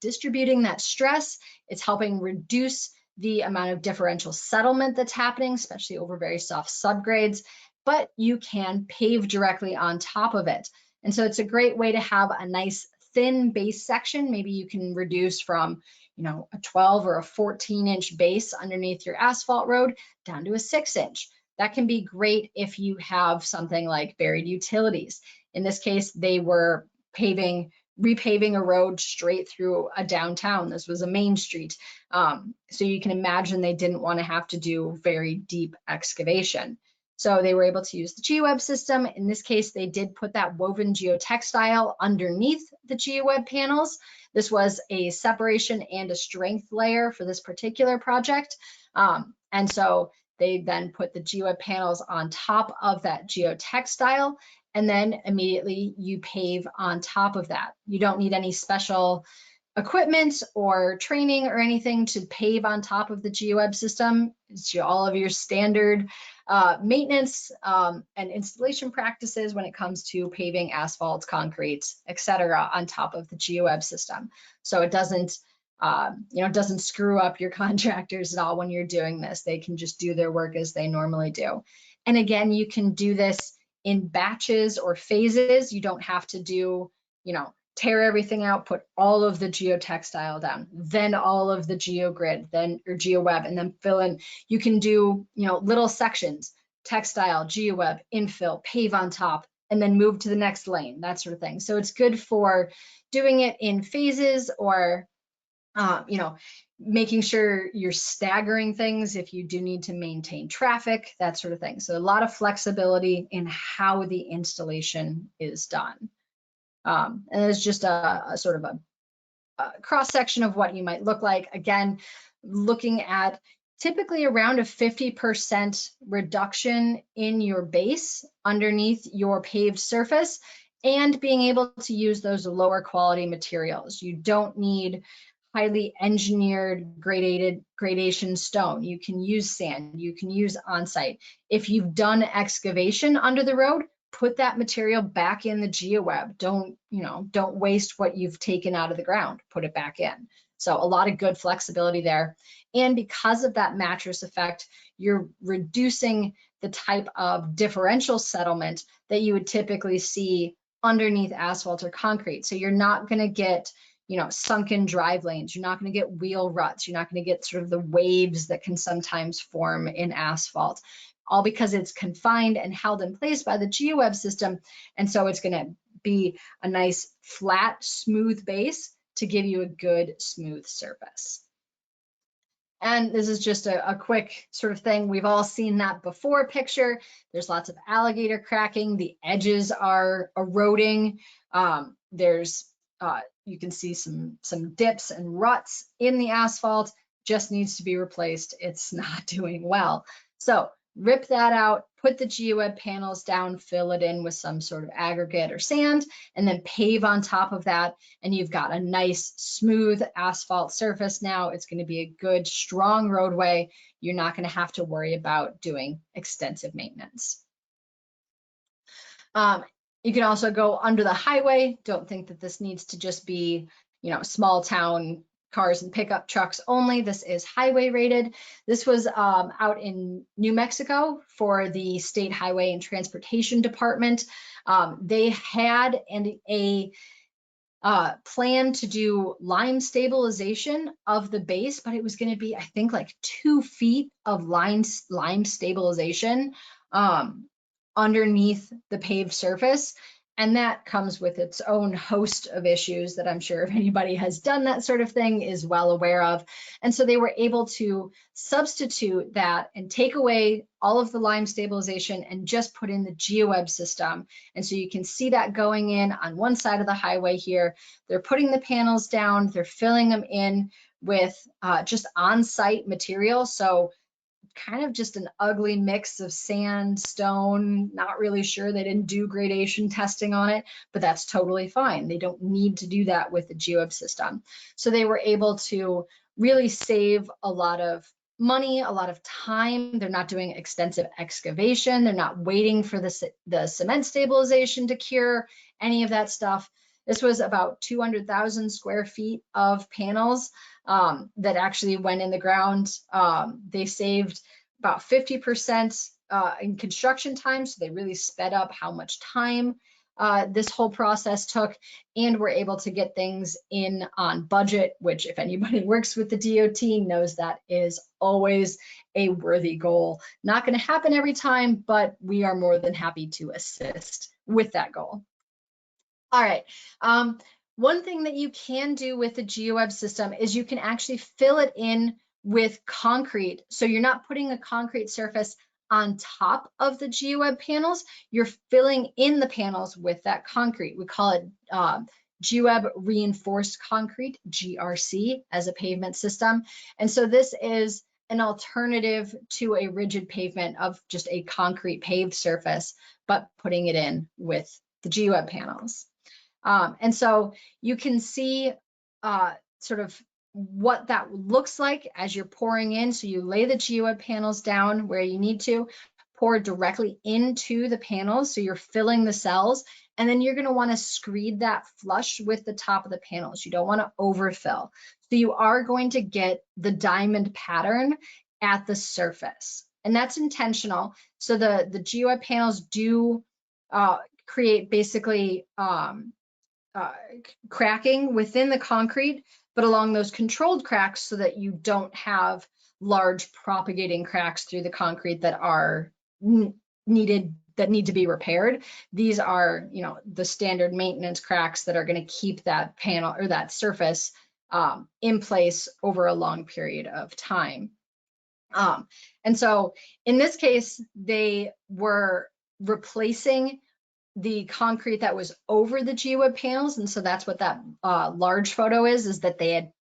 distributing that stress. It's helping reduce the amount of differential settlement that's happening, especially over very soft subgrades, but you can pave directly on top of it. And so it's a great way to have a nice thin base section. Maybe you can reduce from, a 12 or a 14-inch base underneath your asphalt road down to a 6-inch. That can be great if you have something like buried utilities. In this case, they were repaving a road straight through a downtown. This was a main street. So you can imagine they didn't want to have to do very deep excavation. So they were able to use the GEOWEB system. In this case, they did put that woven geotextile underneath the GEOWEB panels. This was a separation and a strength layer for this particular project. And so they then put the GEOWEB panels on top of that geotextile, and then immediately you pave on top of that. You don't need any special equipment or training or anything to pave on top of the GEOWEB system. It's all of your standard maintenance and installation practices when it comes to paving, asphalt, concrete, etc., on top of the GEOWEB system. So it doesn't doesn't screw up your contractors at all when you're doing this. They can just do their work as they normally do. And again, you can do this in batches or phases. You don't have to do, tear everything out, put all of the geotextile down, then all of the geogrid, then or GeoWeb, and then fill in. You can do, little sections, textile, GeoWeb, infill, pave on top, and then move to the next lane, that sort of thing. So it's good for doing it in phases, or making sure you're staggering things if you do need to maintain traffic, that sort of thing. So a lot of flexibility in how the installation is done. And it's just a sort of a cross section of what you might look like. Again, looking at typically around a 50% reduction in your base underneath your paved surface, and being able to use those lower quality materials. You don't need highly engineered gradation stone. You can use sand, you can use on-site. If you've done excavation under the road, put that material back in the GeoWeb. Don't waste what you've taken out of the ground, put it back in. So a lot of good flexibility there. And because of that mattress effect, you're reducing the type of differential settlement that you would typically see underneath asphalt or concrete. So you're not going to get, sunken drive lanes. You're not going to get wheel ruts. You're not going to get sort of the waves that can sometimes form in asphalt, all because it's confined and held in place by the GeoWeb system. And so it's going to be a nice flat, smooth base to give you a good, smooth surface. And this is just a quick sort of thing. We've all seen that before picture. There's lots of alligator cracking. The edges are eroding. You can see some dips and ruts in the asphalt. Just needs to be replaced. It's not doing well. So rip that out, put the GeoWeb panels down, fill it in with some sort of aggregate or sand, and then pave on top of that. And you've got a nice, smooth asphalt surface now. It's going to be a good, strong roadway. You're not going to have to worry about doing extensive maintenance. You can also go under the highway. Don't think that this needs to just be, small town cars and pickup trucks only. This is highway rated. This was out in New Mexico for the State Highway and Transportation Department. They had a plan to do lime stabilization of the base, but it was going to be, I think, like 2 feet of lime stabilization underneath the paved surface. And that comes with its own host of issues that I'm sure if anybody has done that sort of thing is well aware of. And so they were able to substitute that and take away all of the lime stabilization and just put in the GeoWeb system. And so you can see that going in on one side of the highway here. They're putting the panels down, they're filling them in with just on-site material. So kind of just an ugly mix of sand, stone, not really sure. They didn't do gradation testing on it, but that's totally fine. They don't need to do that with the GeoWeb system. So they were able to really save a lot of money, a lot of time. They're not doing extensive excavation. They're not waiting for the cement stabilization to cure, any of that stuff. This was about 200,000 square feet of panels that actually went in the ground. They saved about 50% in construction time, so they really sped up how much time this whole process took, and were able to get things in on budget, which if anybody works with the DOT knows that is always a worthy goal. Not going to happen every time, but we are more than happy to assist with that goal. All right. One thing that you can do with the GeoWeb system is you can actually fill it in with concrete. So you're not putting a concrete surface on top of the GeoWeb panels. You're filling in the panels with that concrete. We call it GeoWeb reinforced concrete, GRC, as a pavement system. And so this is an alternative to a rigid pavement of just a concrete paved surface, but putting it in with the GeoWeb panels. And so you can see sort of what that looks like as you're pouring in. So you lay the GeoWeb panels down where you need to, pour directly into the panels. So you're filling the cells, and then you're going to want to screed that flush with the top of the panels. You don't want to overfill. So you are going to get the diamond pattern at the surface, and that's intentional. So the GeoWeb panels do create basically cracking within the concrete, but along those controlled cracks so that you don't have large propagating cracks through the concrete that are need to be repaired. These are, the standard maintenance cracks that are going to keep that panel or that surface in place over a long period of time. And so in this case, they were replacing the concrete that was over the GeoWeb panels. And so that's what that large photo is that they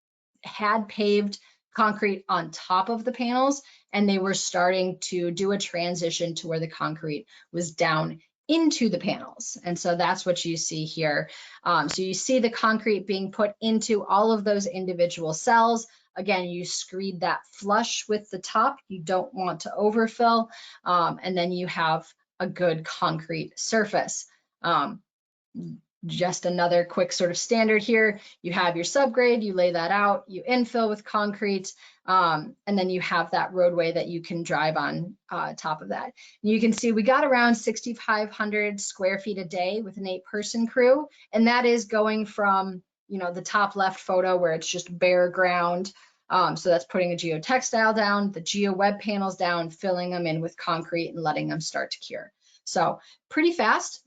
had paved concrete on top of the panels, and they were starting to do a transition to where the concrete was down into the panels. And so that's what you see here. So you see the concrete being put into all of those individual cells. Again, you screed that flush with the top. You don't want to overfill. And then you have a good concrete surface. Just another quick sort of standard here. You have your subgrade, you lay that out, you infill with concrete, and then you have that roadway that you can drive on top of that. And you can see we got around 6,500 square feet a day with an 8-person crew, and that is going from, you know, the top left photo where it's just bare ground. So that's putting a geotextile down, the GeoWeb panels down, filling them in with concrete and letting them start to cure. So pretty fast.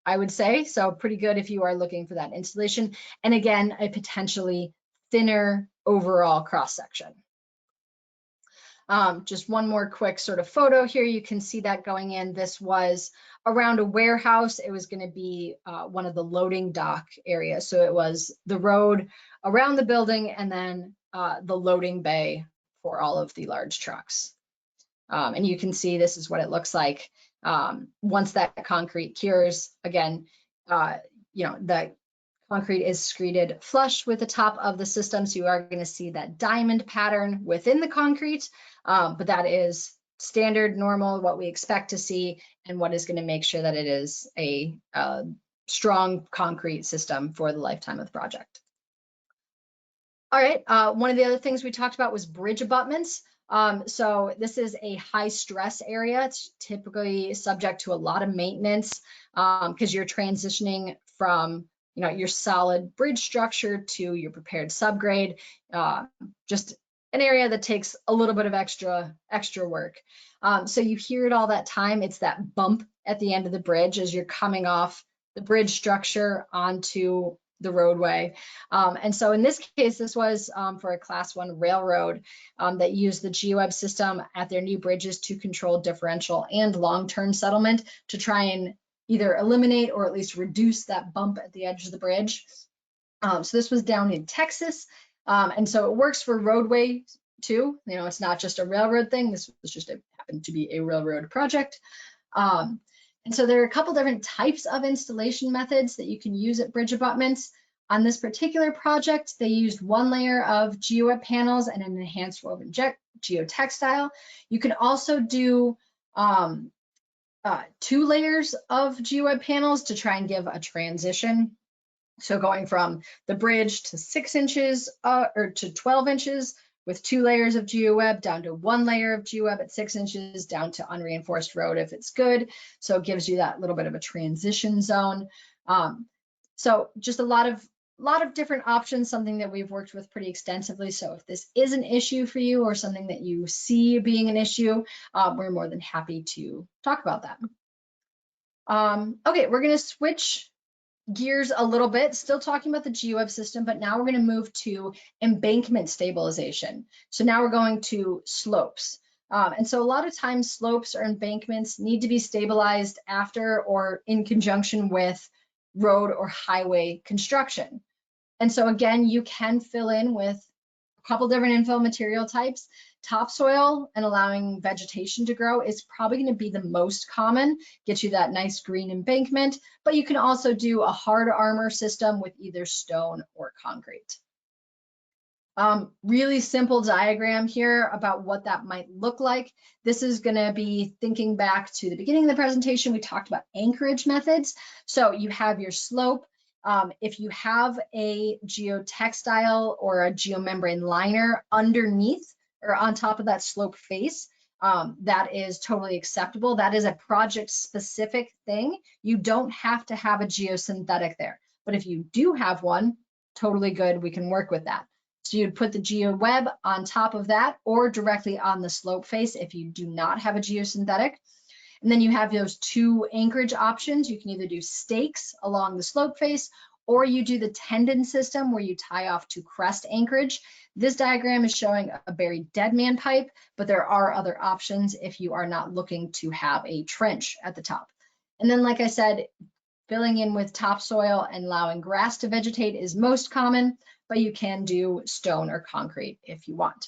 I would say, so pretty good if you are looking for that installation. And again, a potentially thinner overall cross section. Just one more quick sort of photo here. You can see that going in. This was around a warehouse. It was going to be one of the loading dock areas. So it was the road around the building and then the loading bay for all of the large trucks. And you can see this is what it looks like. Once that concrete cures, again, you know, the concrete is screeded flush with the top of the system. So you are going to see that diamond pattern within the concrete, but that is standard, normal, what we expect to see, and what is going to make sure that it is a strong concrete system for the lifetime of the project. All right, one of the other things we talked about was bridge abutments. So this is a high stress area. It's typically subject to a lot of maintenance because you're transitioning from, you know, your solid bridge structure to your prepared subgrade. Just an area that takes a little bit of extra work. So you hear it all that time. It's that bump at the end of the bridge as you're coming off the bridge structure onto the roadway. And so in this case, this was for a class 1 railroad that used the GEOWEB system at their new bridges to control differential and long-term settlement to try and either eliminate or at least reduce that bump at the edge of the bridge. So this was down in Texas. And so it works for roadway too. You know, it's not just a railroad thing. This was just happened to be a railroad project. And so there are a couple different types of installation methods that you can use at bridge abutments. On this particular project, they used 1 layer of GeoWeb panels and an enhanced woven geotextile. You can also do 2 layers of GeoWeb panels to try and give a transition. So going from the bridge to 6 inches or to 12 inches with 2 layers of GeoWeb down to 1 layer of GeoWeb at 6 inches down to unreinforced road if it's good. So it gives you that little bit of a transition zone. So just a lot of different options, something that we've worked with pretty extensively. So if this is an issue for you or something that you see being an issue, we're more than happy to talk about that. Okay, we're going to switch gears a little bit, still talking about the GeoWeb system, but now we're going to move to embankment stabilization. So now we're going to slopes. And so a lot of times slopes or embankments need to be stabilized after or in conjunction with road or highway construction. And so again, you can fill in with a couple different infill material types. Topsoil and allowing vegetation to grow is probably going to be the most common, get you that nice green embankment, but you can also do a hard armor system with either stone or concrete. Really simple diagram here about what that might look like. This is going to be thinking back to the beginning of the presentation. We talked about anchorage methods. So you have your slope. If you have a geotextile or a geomembrane liner underneath or on top of that slope face, that is totally acceptable. That is a project specific thing. You don't have to have a geosynthetic there, but if you do have one, totally good, we can work with that. So you'd put the GeoWeb on top of that or directly on the slope face if you do not have a geosynthetic. And then you have those 2 anchorage options. You can either do stakes along the slope face or you do the tendon system where you tie off to crest anchorage. This diagram is showing a buried dead man pipe, but there are other options if you are not looking to have a trench at the top. And then, like I said, filling in with topsoil and allowing grass to vegetate is most common, but you can do stone or concrete if you want.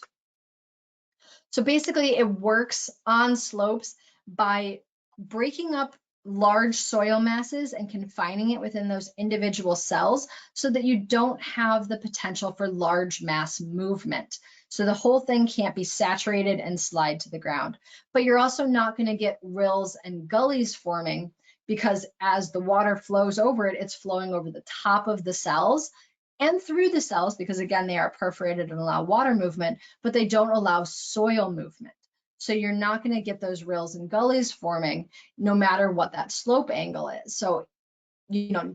So basically it works on slopes by breaking up large soil masses and confining it within those individual cells so that you don't have the potential for large mass movement. So the whole thing can't be saturated and slide to the ground. But you're also not going to get rills and gullies forming because as the water flows over it, it's flowing over the top of the cells and through the cells because again, they are perforated and allow water movement, but they don't allow soil movement. So you're not going to get those rills and gullies forming no matter what that slope angle is. So,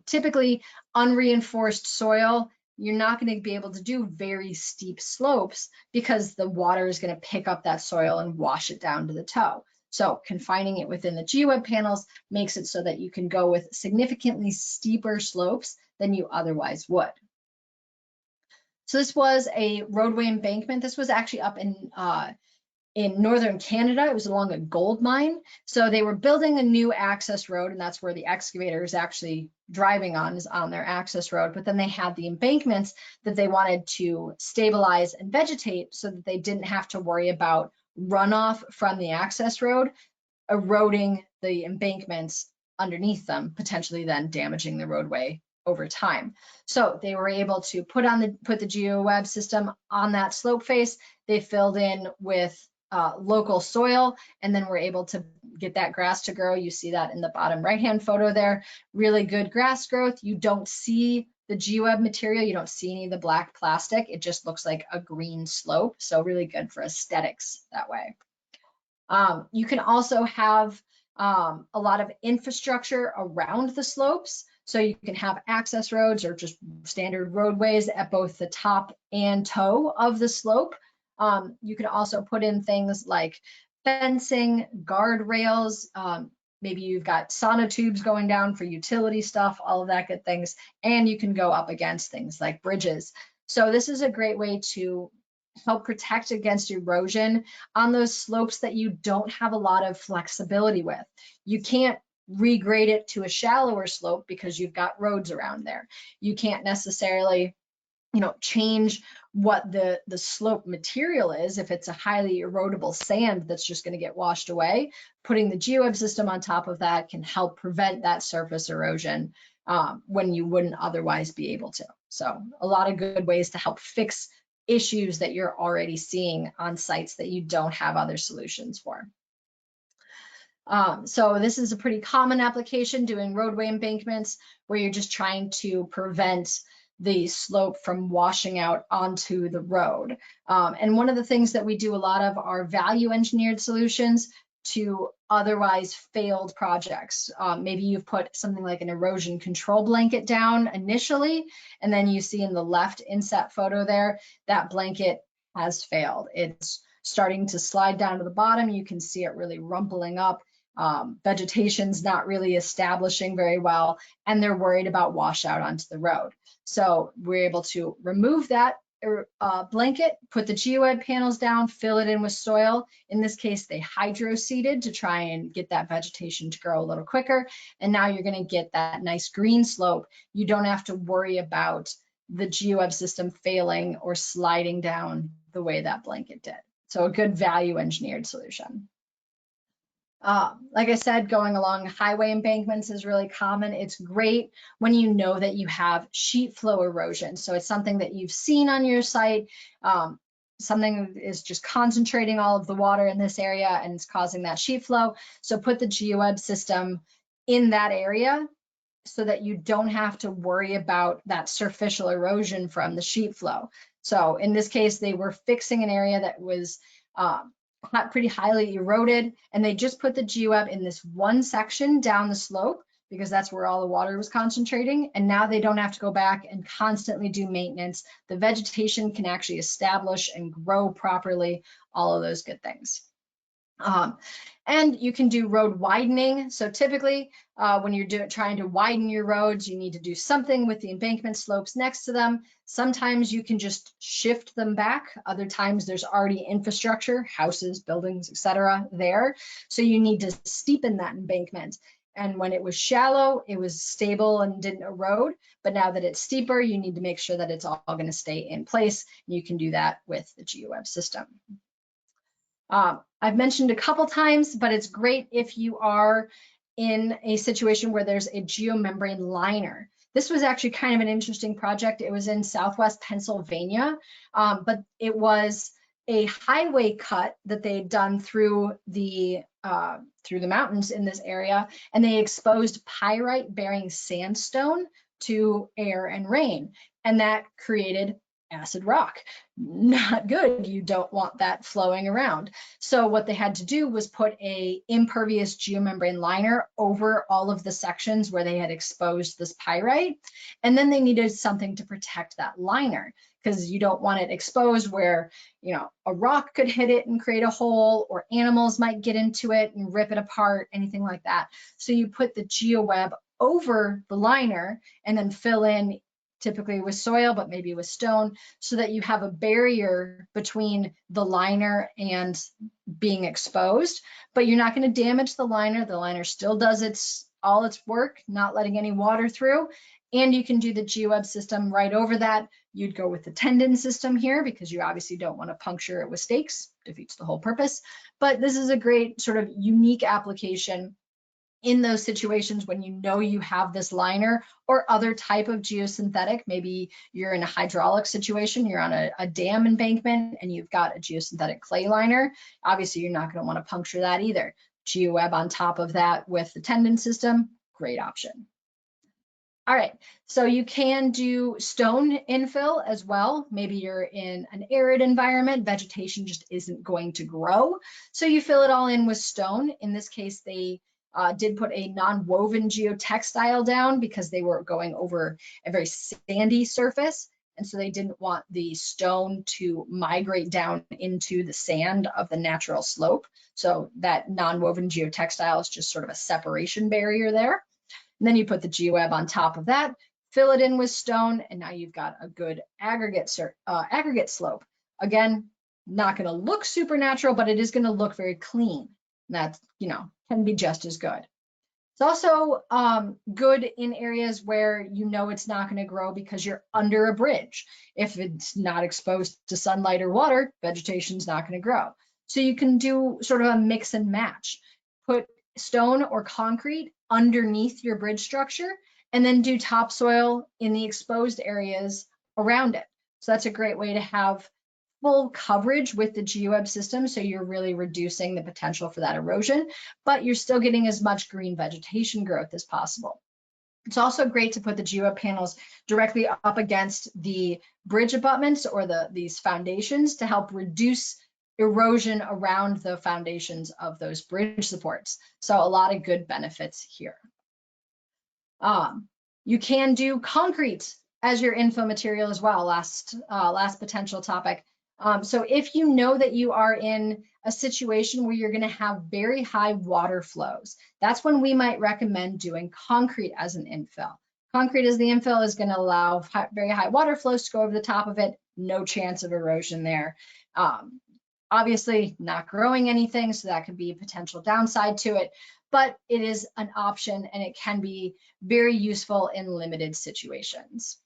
typically unreinforced soil, you're not going to be able to do very steep slopes because the water is going to pick up that soil and wash it down to the toe. So confining it within the GEOWEB panels makes it so that you can go with significantly steeper slopes than you otherwise would. So this was a roadway embankment. This was actually up in northern Canada. It was along a gold mine. So they were building a new access road, and that's where the excavator is actually driving on, is on their access road. But then they had the embankments that they wanted to stabilize and vegetate so that they didn't have to worry about runoff from the access road eroding the embankments underneath them, potentially then damaging the roadway over time. So they were able to put the GEOWEB system on that slope face. They filled in with local soil, and then we're able to get that grass to grow. You see that in the bottom right-hand photo there. Really good grass growth. You don't see the GEOWEB material. You don't see any of the black plastic. It just looks like a green slope. So really good for aesthetics that way. You can also have a lot of infrastructure around the slopes. So you can have access roads or just standard roadways at both the top and toe of the slope. You can also put in things like fencing, guardrails, maybe you've got sonotubes going down for utility stuff, all of that good things. And you can go up against things like bridges. So this is a great way to help protect against erosion on those slopes that you don't have a lot of flexibility with. You can't regrade it to a shallower slope because you've got roads around there. You can't necessarily change what the slope material is. If it's a highly erodible sand that's just going to get washed away, putting the GEOWEB system on top of that can help prevent that surface erosion when you wouldn't otherwise be able to. So a lot of good ways to help fix issues that you're already seeing on sites that you don't have other solutions for. So this is a pretty common application, doing roadway embankments where you're just trying to prevent the slope from washing out onto the road. And one of the things that we do a lot of are value engineered solutions to otherwise failed projects. Maybe you've put something like an erosion control blanket down initially, and then you see in the left inset photo there, that blanket has failed. It's starting to slide down to the bottom. You can see it really rumpling up. Vegetation's not really establishing very well, and they're worried about washout onto the road. So we're able to remove that blanket, put the GEOWEB panels down, fill it in with soil. In this case, they hydro-seeded to try and get that vegetation to grow a little quicker. And now you're going to get that nice green slope. You don't have to worry about the GEOWEB system failing or sliding down the way that blanket did. So a good value engineered solution. Like I said, going along highway embankments is really common. It's great when you know that you have sheet flow erosion. So it's something that you've seen on your site. Something is just concentrating all of the water in this area and it's causing that sheet flow. So put the GEOWEB system in that area so that you don't have to worry about that superficial erosion from the sheet flow. So in this case, they were fixing an area that was pretty highly eroded, and they just put the GEOWEB in this one section down the slope because that's where all the water was concentrating, and now they don't have to go back and constantly do maintenance. The vegetation can actually establish and grow properly, all of those good things. And you can do road widening. So typically when you're trying to widen your roads, you need to do something with the embankment slopes next to them. Sometimes you can just shift them back. Other times there's already infrastructure, houses, buildings, etc. there. So you need to steepen that embankment. And when it was shallow, it was stable and didn't erode. But now that it's steeper, you need to make sure that it's all going to stay in place. You can do that with the GEOWEB system. I've mentioned a couple times, but it's great if you are in a situation where there's a geomembrane liner. This was actually kind of an interesting project. It was in Southwest Pennsylvania, but it was a highway cut that they had done through the mountains in this area, and they exposed pyrite-bearing sandstone to air and rain, and that created acid rock. Not good. You don't want that flowing around. So what they had to do was put a impervious geomembrane liner over all of the sections where they had exposed this pyrite, and then they needed something to protect that liner, because you don't want it exposed where, you know, a rock could hit it and create a hole, or animals might get into it and rip it apart, anything like that. So you put the GEOWEB over the liner and then fill in, typically with soil, but maybe with stone, so that you have a barrier between the liner and being exposed, but you're not going to damage the liner. The liner still does all its work, not letting any water through. And you can do the GEOWEB system right over that. You'd go with the tendon system here because you obviously don't want to puncture it with stakes, defeats the whole purpose. But this is a great sort of unique application in those situations when you know you have this liner or other type of geosynthetic. Maybe you're in a hydraulic situation, you're on a dam embankment and you've got a geosynthetic clay liner. Obviously, you're not going to want to puncture that either. GEOWEB on top of that with the tendon system, great option. All right, so you can do stone infill as well. Maybe you're in an arid environment, vegetation just isn't going to grow. So you fill it all in with stone. In this case, they did put a non-woven geotextile down because they were going over a very sandy surface. And so they didn't want the stone to migrate down into the sand of the natural slope. So that non-woven geotextile is just sort of a separation barrier there. And then you put the GEOWEB on top of that, fill it in with stone, and now you've got a good aggregate slope. Again, not going to look supernatural, but it is going to look very clean. That, you know, can be just as good. It's also good in areas where you know it's not going to grow because you're under a bridge. If it's not exposed to sunlight or water, vegetation's not going to grow. So you can do sort of a mix and match. Put stone or concrete underneath your bridge structure and then do topsoil in the exposed areas around it. So that's a great way to have full coverage with the GEOWEB system, so you're really reducing the potential for that erosion, but you're still getting as much green vegetation growth as possible. It's also great to put the GEOWEB panels directly up against the bridge abutments or these foundations to help reduce erosion around the foundations of those bridge supports. So a lot of good benefits here. You can do concrete as your infill material as well, last potential topic. So if you know that you are in a situation where you're going to have very high water flows, that's when we might recommend doing concrete as an infill. Concrete as the infill is going to allow very high water flows to go over the top of it, no chance of erosion there. Obviously not growing anything, so that could be a potential downside to it, but it is an option and it can be very useful in limited situations.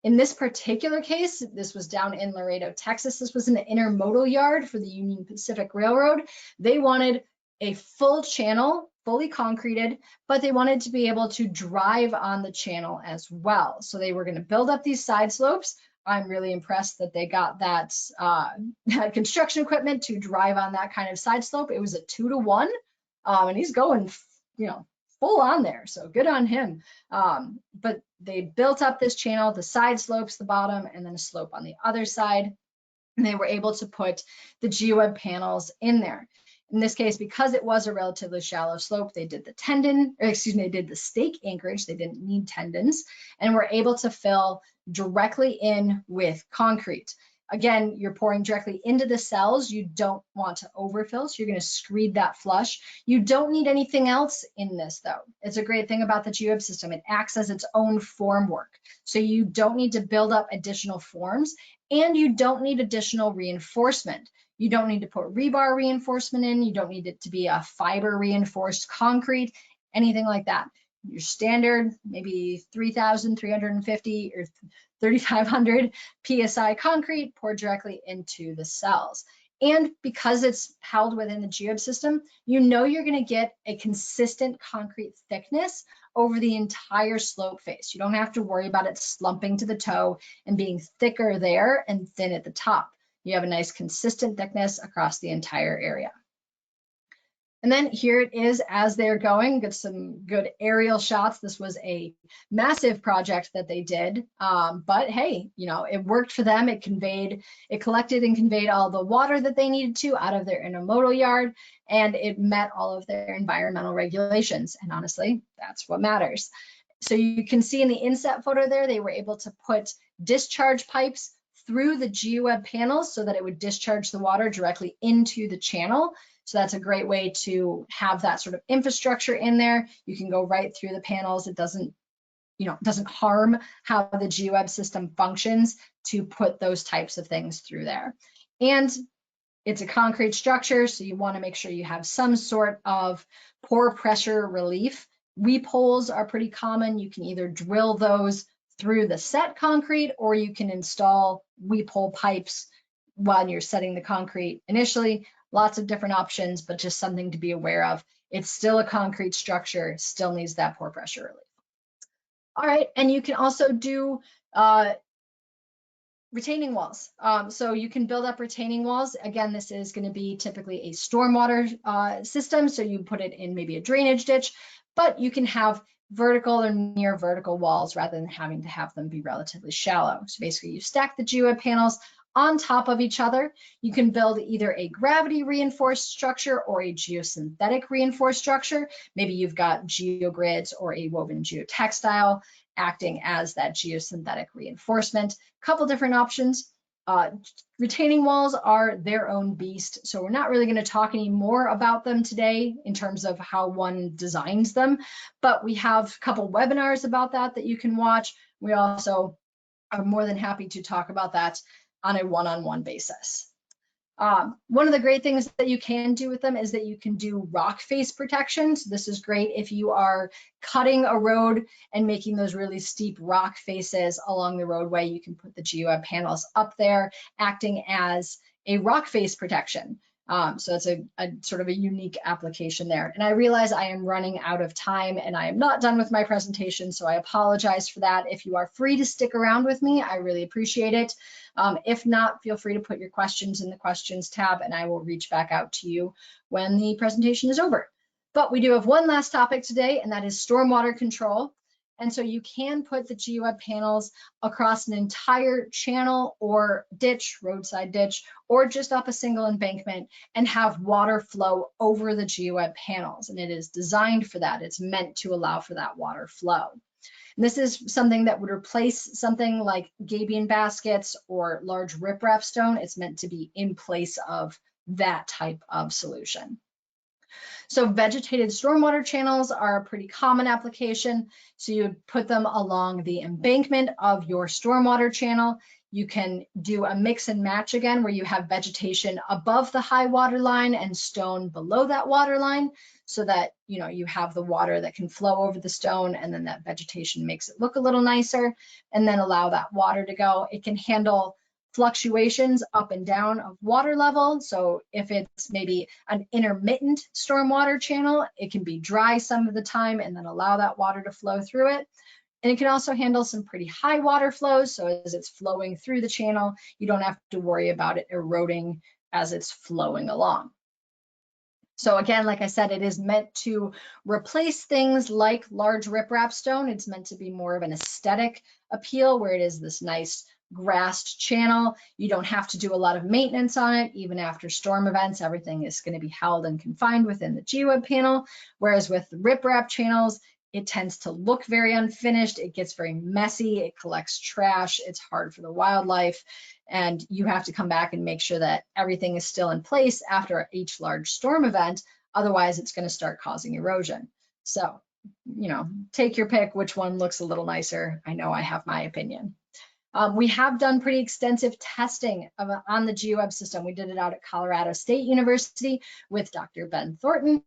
In this particular case, this was down in Laredo, Texas. This was an intermodal yard for the Union Pacific Railroad. They wanted a full channel, fully concreted, but they wanted to be able to drive on the channel as well. So they were going to build up these side slopes. I'm really impressed that they got that, that construction equipment to drive on that kind of side slope. It was a 2-to-1, and he's going, you know, full on there, so good on him. But they built up this channel, the side slopes, the bottom, and then a slope on the other side. And they were able to put the GEOWEB panels in there. In this case, because it was a relatively shallow slope, they did they did the stake anchorage. They didn't need tendons, and were able to fill directly in with concrete. Again, you're pouring directly into the cells. You don't want to overfill, so you're going to screed that flush. You don't need anything else in this, though. It's a great thing about the GEOWEB system. It acts as its own formwork, so you don't need to build up additional forms, and you don't need additional reinforcement. You don't need to put rebar reinforcement in. You don't need it to be a fiber reinforced concrete. anything like that. Your standard, maybe 3,350 or 3,500 PSI concrete poured directly into the cells. And because it's held within the GEOWEB system, you know you're going to get a consistent concrete thickness over the entire slope face. You don't have to worry about it slumping to the toe and being thicker there and thin at the top. You have a nice consistent thickness across the entire area. And then here it is as they're going, get some good aerial shots. This was a massive project that they did, but hey, you know, it worked for them. It collected and conveyed all the water that they needed to out of their intermodal yard, and it met all of their environmental regulations. And honestly, that's what matters. So you can see in the inset photo there, they were able to put discharge pipes through the GEOWEB panels so that it would discharge the water directly into the channel. So that's a great way to have that sort of infrastructure in there. You can go right through the panels. It doesn't harm how the GEOWEB system functions to put those types of things through there. And it's a concrete structure, so you want to make sure you have some sort of pore pressure relief. Weep holes are pretty common. You can either drill those through the set concrete, or you can install weep hole pipes while you're setting the concrete initially. Lots of different options, but just something to be aware of. It's still a concrete structure, still needs that pore pressure relief. All right, and you can also do retaining walls. So you can build up retaining walls. Again, this is going to be typically a stormwater system, so you put it in maybe a drainage ditch, but you can have vertical or near vertical walls rather than having to have them be relatively shallow. So basically you stack the GEOWEB panels on top of each other. You can build either a gravity reinforced structure or a geosynthetic reinforced structure. Maybe you've got geogrids or a woven geotextile acting as that geosynthetic reinforcement. A couple different options. Retaining walls are their own beast, so we're not really going to talk any more about them today in terms of how one designs them, but we have a couple webinars about that you can watch. We also are more than happy to talk about that on a one-on-one basis. One of the great things that you can do with them is that you can do rock face protections. This is great if you are cutting a road and making those really steep rock faces along the roadway. You can put the GEOWEB panels up there, acting as a rock face protection. So it's a sort of a unique application there. And I realize I am running out of time and I am not done with my presentation, so I apologize for that. If you are free to stick around with me, I really appreciate it. If not, feel free to put your questions in the questions tab and I will reach back out to you when the presentation is over. But we do have one last topic today, and that is stormwater control. And so you can put the GEOWEB panels across an entire channel or ditch, roadside ditch, or just up a single embankment and have water flow over the GEOWEB panels. And it is designed for that. It's meant to allow for that water flow. And this is something that would replace something like gabion baskets or large riprap stone. It's meant to be in place of that type of solution. So vegetated stormwater channels are a pretty common application. So you would put them along the embankment of your stormwater channel. You can do a mix and match again, where you have vegetation above the high water line and stone below that water line, so that you have the water that can flow over the stone, and then that vegetation makes it look a little nicer, and then allow that water to go. It can handle fluctuations up and down of water level. So if it's maybe an intermittent stormwater channel, it can be dry some of the time and then allow that water to flow through it. And it can also handle some pretty high water flows. So as it's flowing through the channel, you don't have to worry about it eroding as it's flowing along. So again, like I said, it is meant to replace things like large riprap stone. It's meant to be more of an aesthetic appeal, where it is this nice grassed channel. You don't have to do a lot of maintenance on it. Even after storm events, everything is going to be held and confined within the GEOWEB panel. Whereas with riprap channels, it tends to look very unfinished. It gets very messy. It collects trash. It's hard for the wildlife. And you have to come back and make sure that everything is still in place after each large storm event. Otherwise, it's going to start causing erosion. So, take your pick which one looks a little nicer. I know I have my opinion. We have done pretty extensive testing on the GEOWEB system. We did it out at Colorado State University with Dr. Ben Thornton.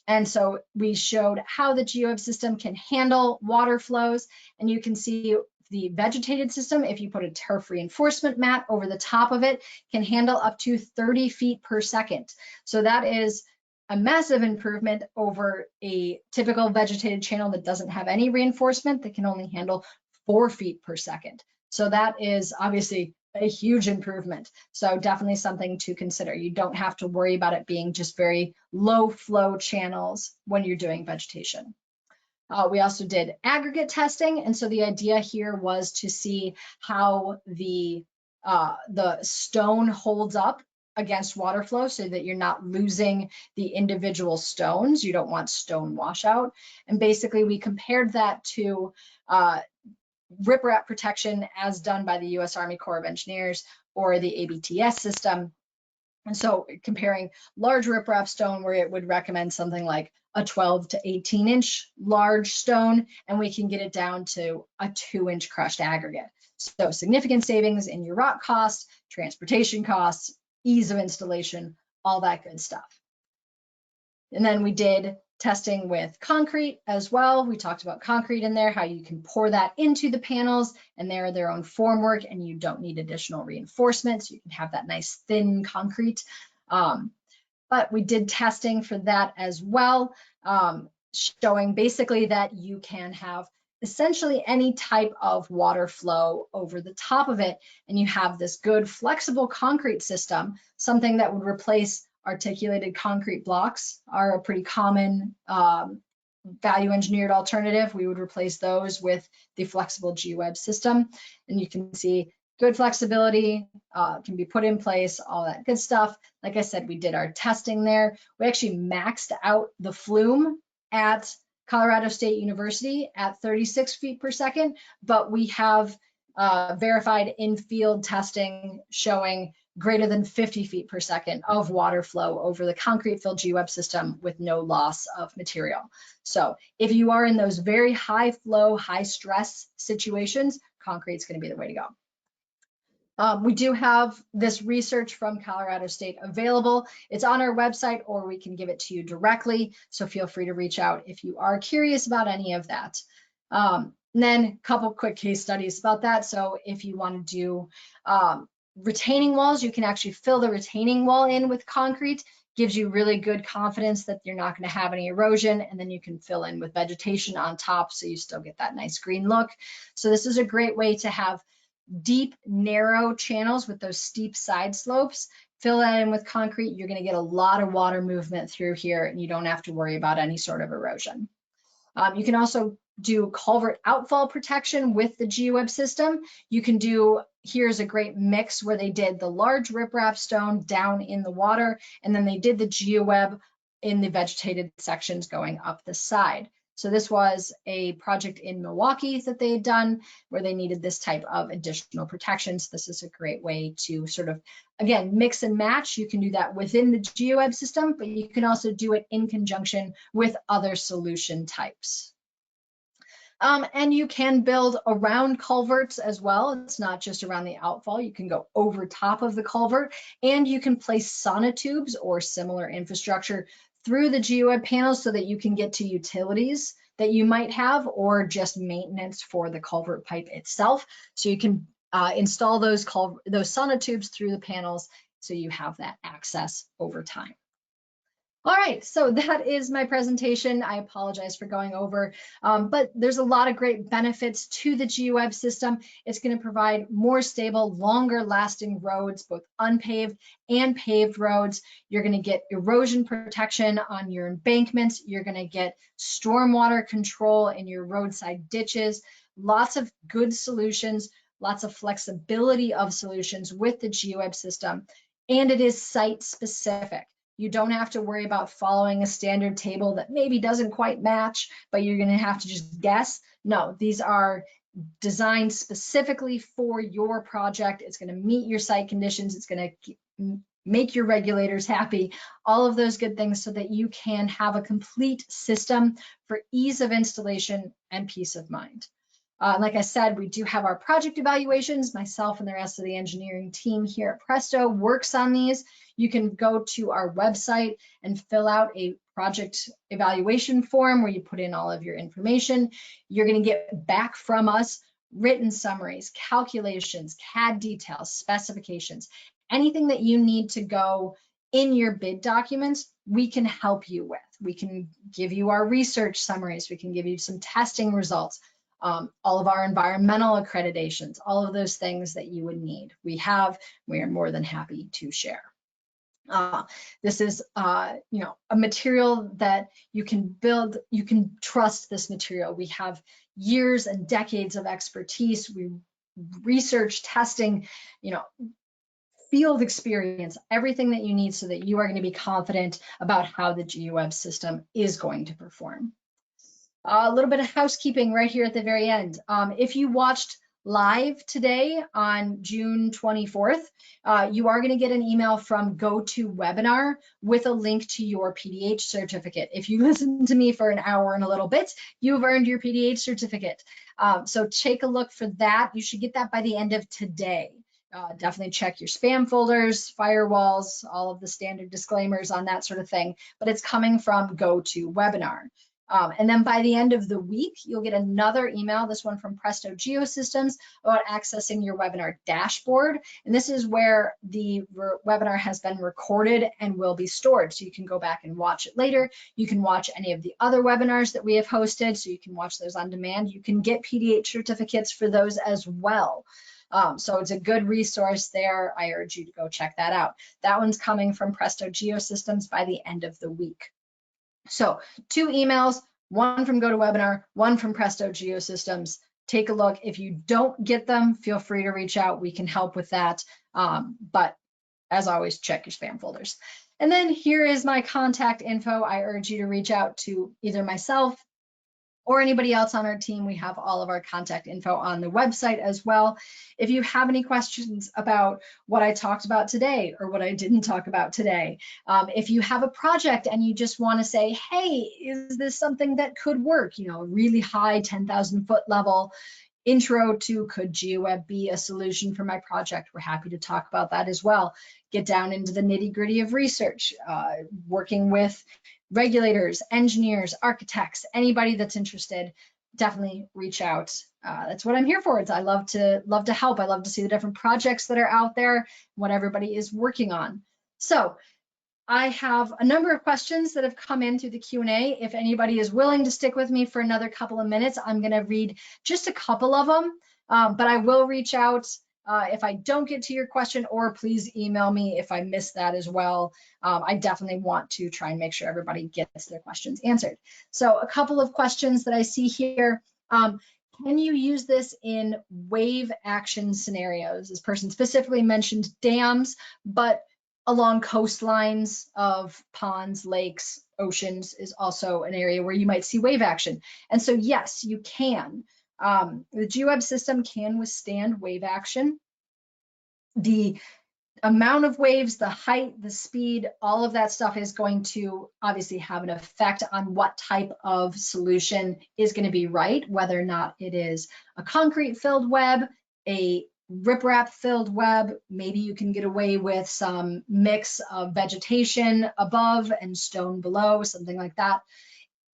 And so we showed how the GEOWEB system can handle water flows, and you can see the vegetated system, if you put a turf reinforcement mat over the top of it, can handle up to 30 feet per second. So that is a massive improvement over a typical vegetated channel that doesn't have any reinforcement, that can only handle 4 feet per second. So that is obviously a huge improvement. So definitely something to consider. You don't have to worry about it being just very low flow channels when you're doing vegetation. We also did aggregate testing, and so the idea here was to see how the stone holds up against water flow so that you're not losing the individual stones. You don't want stone washout. And basically we compared that to riprap protection as done by the U.S. Army Corps of Engineers or the ABTS system. And so comparing large riprap stone, where it would recommend something like a 12 to 18 inch large stone, and we can get it down to a 2-inch crushed aggregate. So significant savings in your rock costs, transportation costs, ease of installation, all that good stuff. And then we did testing with concrete as well. We talked about concrete in there, how you can pour that into the panels, and they're their own formwork, and you don't need additional reinforcements. You can have that nice thin concrete. But we did testing for that as well, showing basically that you can have essentially any type of water flow over the top of it, and you have this good flexible concrete system, something that would replace articulated concrete blocks are a pretty common value engineered alternative. We would replace those with the flexible GEOWEB system, and you can see good flexibility, can be put in place, all that good stuff. Like I said, we did our testing there. We actually maxed out the flume at Colorado State University at 36 feet per second, but we have verified in-field testing showing greater than 50 feet per second of water flow over the concrete-filled GEOWEB system with no loss of material. So if you are in those very high flow, high stress situations, concrete's going to be the way to go. We do have this research from Colorado State available. It's on our website, or we can give it to you directly. So feel free to reach out if you are curious about any of that. And then a couple quick case studies about that. So if you want to do retaining walls, you can actually fill the retaining wall in with concrete. Gives you really good confidence that you're not going to have any erosion, and then you can fill in with vegetation on top so you still get that nice green look. So this is a great way to have deep, narrow channels with those steep side slopes. Fill that in with concrete, you're going to get a lot of water movement through here, and you don't have to worry about any sort of erosion. You can also do culvert outfall protection with the GEOWEB system. You can do, here's a great mix where they did the large riprap stone down in the water, and then they did the GEOWEB in the vegetated sections going up the side. So this was a project in Milwaukee that they had done where they needed this type of additional protections. This is a great way to sort of, again, mix and match. You can do that within the GEOWEB system, but you can also do it in conjunction with other solution types. And you can build around culverts as well. It's not just around the outfall. You can go over top of the culvert, and you can place sonotubes or similar infrastructure through the GEOWEB panels so that you can get to utilities that you might have, or just maintenance for the culvert pipe itself. So you can install those sonotubes through the panels so you have that access over time. All right, so that is my presentation. I apologize for going over, but there's a lot of great benefits to the GEOWEB system. It's going to provide more stable, longer lasting roads, both unpaved and paved roads. You're going to get erosion protection on your embankments. You're going to get stormwater control in your roadside ditches. Lots of good solutions, lots of flexibility of solutions with the GEOWEB system, and it is site specific. You don't have to worry about following a standard table that maybe doesn't quite match, but you're going to have to just guess. No, these are designed specifically for your project. It's going to meet your site conditions. It's going to make your regulators happy, all of those good things so that you can have a complete system for ease of installation and peace of mind. Like I said, we do have our project evaluations. Myself and the rest of the engineering team here at Presto works on these. You can go to our website and fill out a project evaluation form where you put in all of your information. You're going to get back from us written summaries, calculations, CAD details, specifications, anything that you need to go in your bid documents, we can help you with. We can give you our research summaries. We can give you some testing results. All of our environmental accreditations, all of those things that you would need. We are more than happy to share. This is, a material that you can build, you can trust this material. We have years and decades of expertise. We research, testing, field experience, everything that you need so that you are going to be confident about how the GEOWEB system is going to perform. A little bit of housekeeping right here at the very end. If you watched live today on June 24th, you are going to get an email from GoToWebinar with a link to your PDH certificate. If you listen to me for an hour and a little bit, you've earned your PDH certificate. So take a look for that. You should get that by the end of today. Definitely check your spam folders, firewalls, all of the standard disclaimers on that sort of thing, but it's coming from GoToWebinar. And then by the end of the week, you'll get another email, this one from Presto Geosystems, about accessing your webinar dashboard. And this is where the webinar has been recorded and will be stored. So you can go back and watch it later. You can watch any of the other webinars that we have hosted, so you can watch those on demand. You can get PDH certificates for those as well. So it's a good resource there. I urge you to go check that out. That one's coming from Presto Geosystems by the end of the week. So 2 emails, one from GoToWebinar, one from Presto Geosystems. Take a look. If you don't get them, feel free to reach out. We can help with that. But as always, check your spam folders. And then here is my contact info. I urge you to reach out to either myself or anybody else on our team. We have all of our contact info on the website as well. If you have any questions about what I talked about today or what I didn't talk about today, if you have a project and you just want to say, hey, is this something that could work? A really high 10,000 foot level intro to could GeoWeb be a solution for my project? We're happy to talk about that as well. Get down into the nitty gritty of research, working with regulators, engineers, architects, anybody that's interested, definitely reach out. That's what I'm here for. I love to help. I love to see the different projects that are out there, what everybody is working on. So I have a number of questions that have come in through the Q&A. If anybody is willing to stick with me for another couple of minutes, I'm going to read just a couple of them, but I will reach out if I don't get to your question, or please email me if I miss that as well. I definitely want to try and make sure everybody gets their questions answered. So a couple of questions that I see here. Can you use this in wave action scenarios? This person specifically mentioned dams, but along coastlines of ponds, lakes, oceans is also an area where you might see wave action. And so yes, you can. The GeoWeb system can withstand wave action. The amount of waves, the height, the speed, all of that stuff is going to obviously have an effect on what type of solution is going to be right, whether or not it is a concrete filled web, a riprap filled web. Maybe you can get away with some mix of vegetation above and stone below, something like that.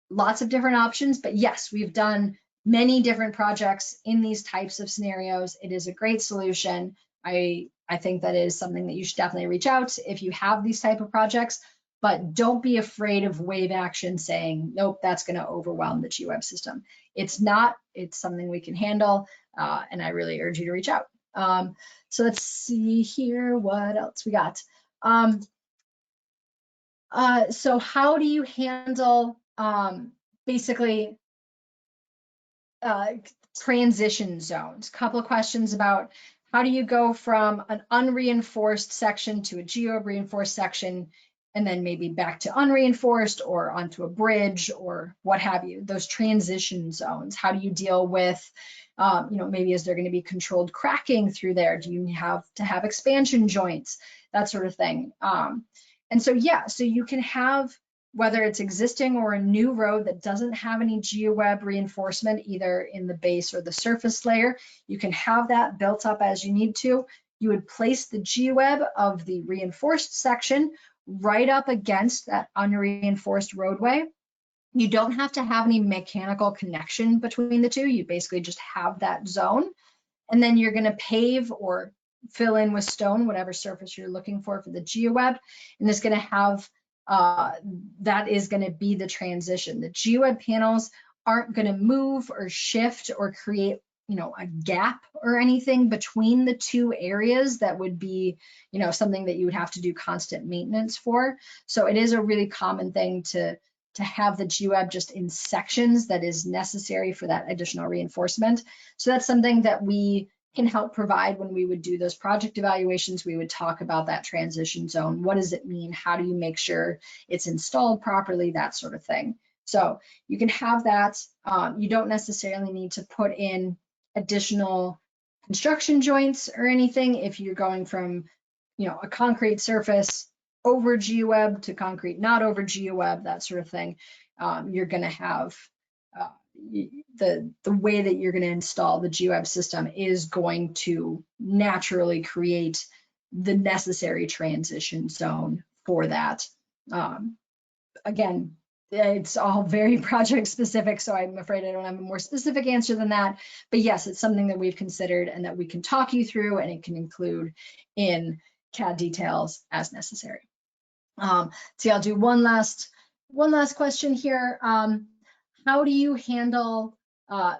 Lots of different options, but yes, we've done many different projects in these types of scenarios. It is a great solution. I think that is something that you should definitely reach out if you have these type of projects, but don't be afraid of wave action saying, nope, that's going to overwhelm the GeoWeb system. It's not, it's something we can handle, and I really urge you to reach out. So let's see here, what else we got. So how do you handle basically transition zones? Couple of questions about how do you go from an unreinforced section to a geo-reinforced section, and then maybe back to unreinforced or onto a bridge or what have you, those transition zones. How do you deal with, maybe is there going to be controlled cracking through there? Do you have to have expansion joints, that sort of thing? And so, yeah, so you can have whether it's existing or a new road that doesn't have any GeoWeb reinforcement, either in the base or the surface layer, you can have that built up as you need to. You would place the GeoWeb of the reinforced section right up against that unreinforced roadway. You don't have to have any mechanical connection between the two. You basically just have that zone. And then you're going to pave or fill in with stone, whatever surface you're looking for the GeoWeb. And it's going to have, that is going to be the transition. The GeoWeb panels aren't going to move or shift or create, a gap or anything between the two areas that would be, something that you would have to do constant maintenance for. So it is a really common thing to have the GeoWeb just in sections that is necessary for that additional reinforcement. So that's something that we can help provide when we would do those project evaluations. We would talk about that transition zone. What does it mean? How do you make sure it's installed properly? That sort of thing. So you can have that. You don't necessarily need to put in additional construction joints or anything if you're going from, a concrete surface over GeoWeb to concrete not over GeoWeb, that sort of thing. You're going to have the way that you're going to install the GeoWeb system is going to naturally create the necessary transition zone for that. Again, it's all very project specific, so I'm afraid I don't have a more specific answer than that. But yes, it's something that we've considered and that we can talk you through, and it can include in CAD details as necessary. So I'll do one last question here. How do you handle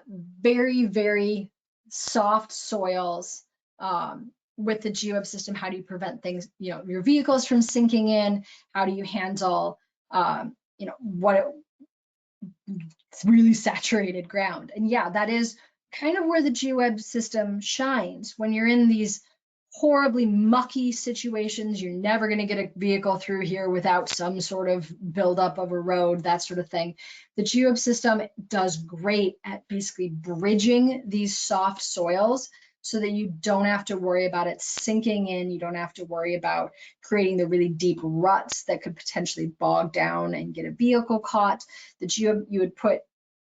very, very soft soils with the GeoWeb system? How do you prevent things, your vehicles from sinking in? How do you handle, it's really saturated ground? And yeah, that is kind of where the GeoWeb system shines. When you're in these horribly mucky situations, you're never going to get a vehicle through here without some sort of buildup of a road, that sort of thing. The GeoWeb system does great at basically bridging these soft soils so that you don't have to worry about it sinking in. You don't have to worry about creating the really deep ruts that could potentially bog down and get a vehicle caught. The GeoWeb, you would put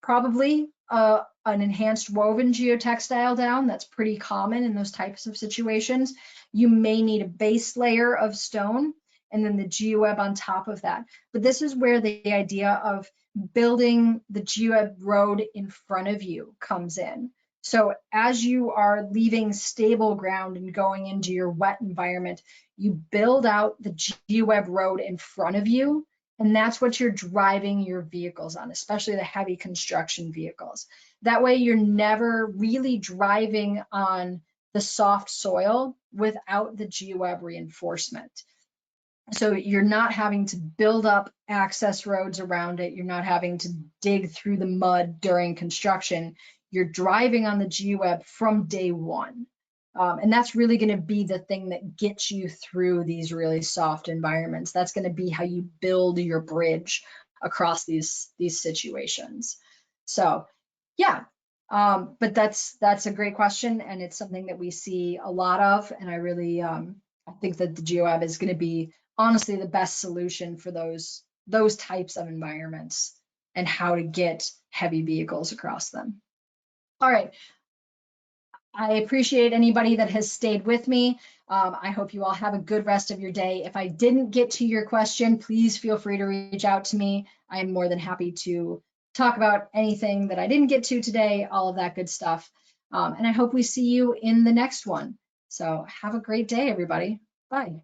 probably an enhanced woven geotextile down. That's pretty common in those types of situations. You may need a base layer of stone and then the GeoWeb on top of that. But this is where the idea of building the GeoWeb road in front of you comes in. So as you are leaving stable ground and going into your wet environment, you build out the GeoWeb road in front of you. And that's what you're driving your vehicles on, especially the heavy construction vehicles. That way you're never really driving on the soft soil without the GeoWeb reinforcement. So you're not having to build up access roads around it. You're not having to dig through the mud during construction. You're driving on the GeoWeb from day one. And that's really going to be the thing that gets you through these really soft environments. That's going to be how you build your bridge across these situations. So yeah, but that's a great question, and it's something that we see a lot of. And I really I think that the GeoWeb is going to be honestly the best solution for those types of environments and how to get heavy vehicles across them. All right. I appreciate anybody that has stayed with me. I hope you all have a good rest of your day. If I didn't get to your question, please feel free to reach out to me. I am more than happy to talk about anything that I didn't get to today, all of that good stuff. And I hope we see you in the next one. So have a great day, everybody. Bye.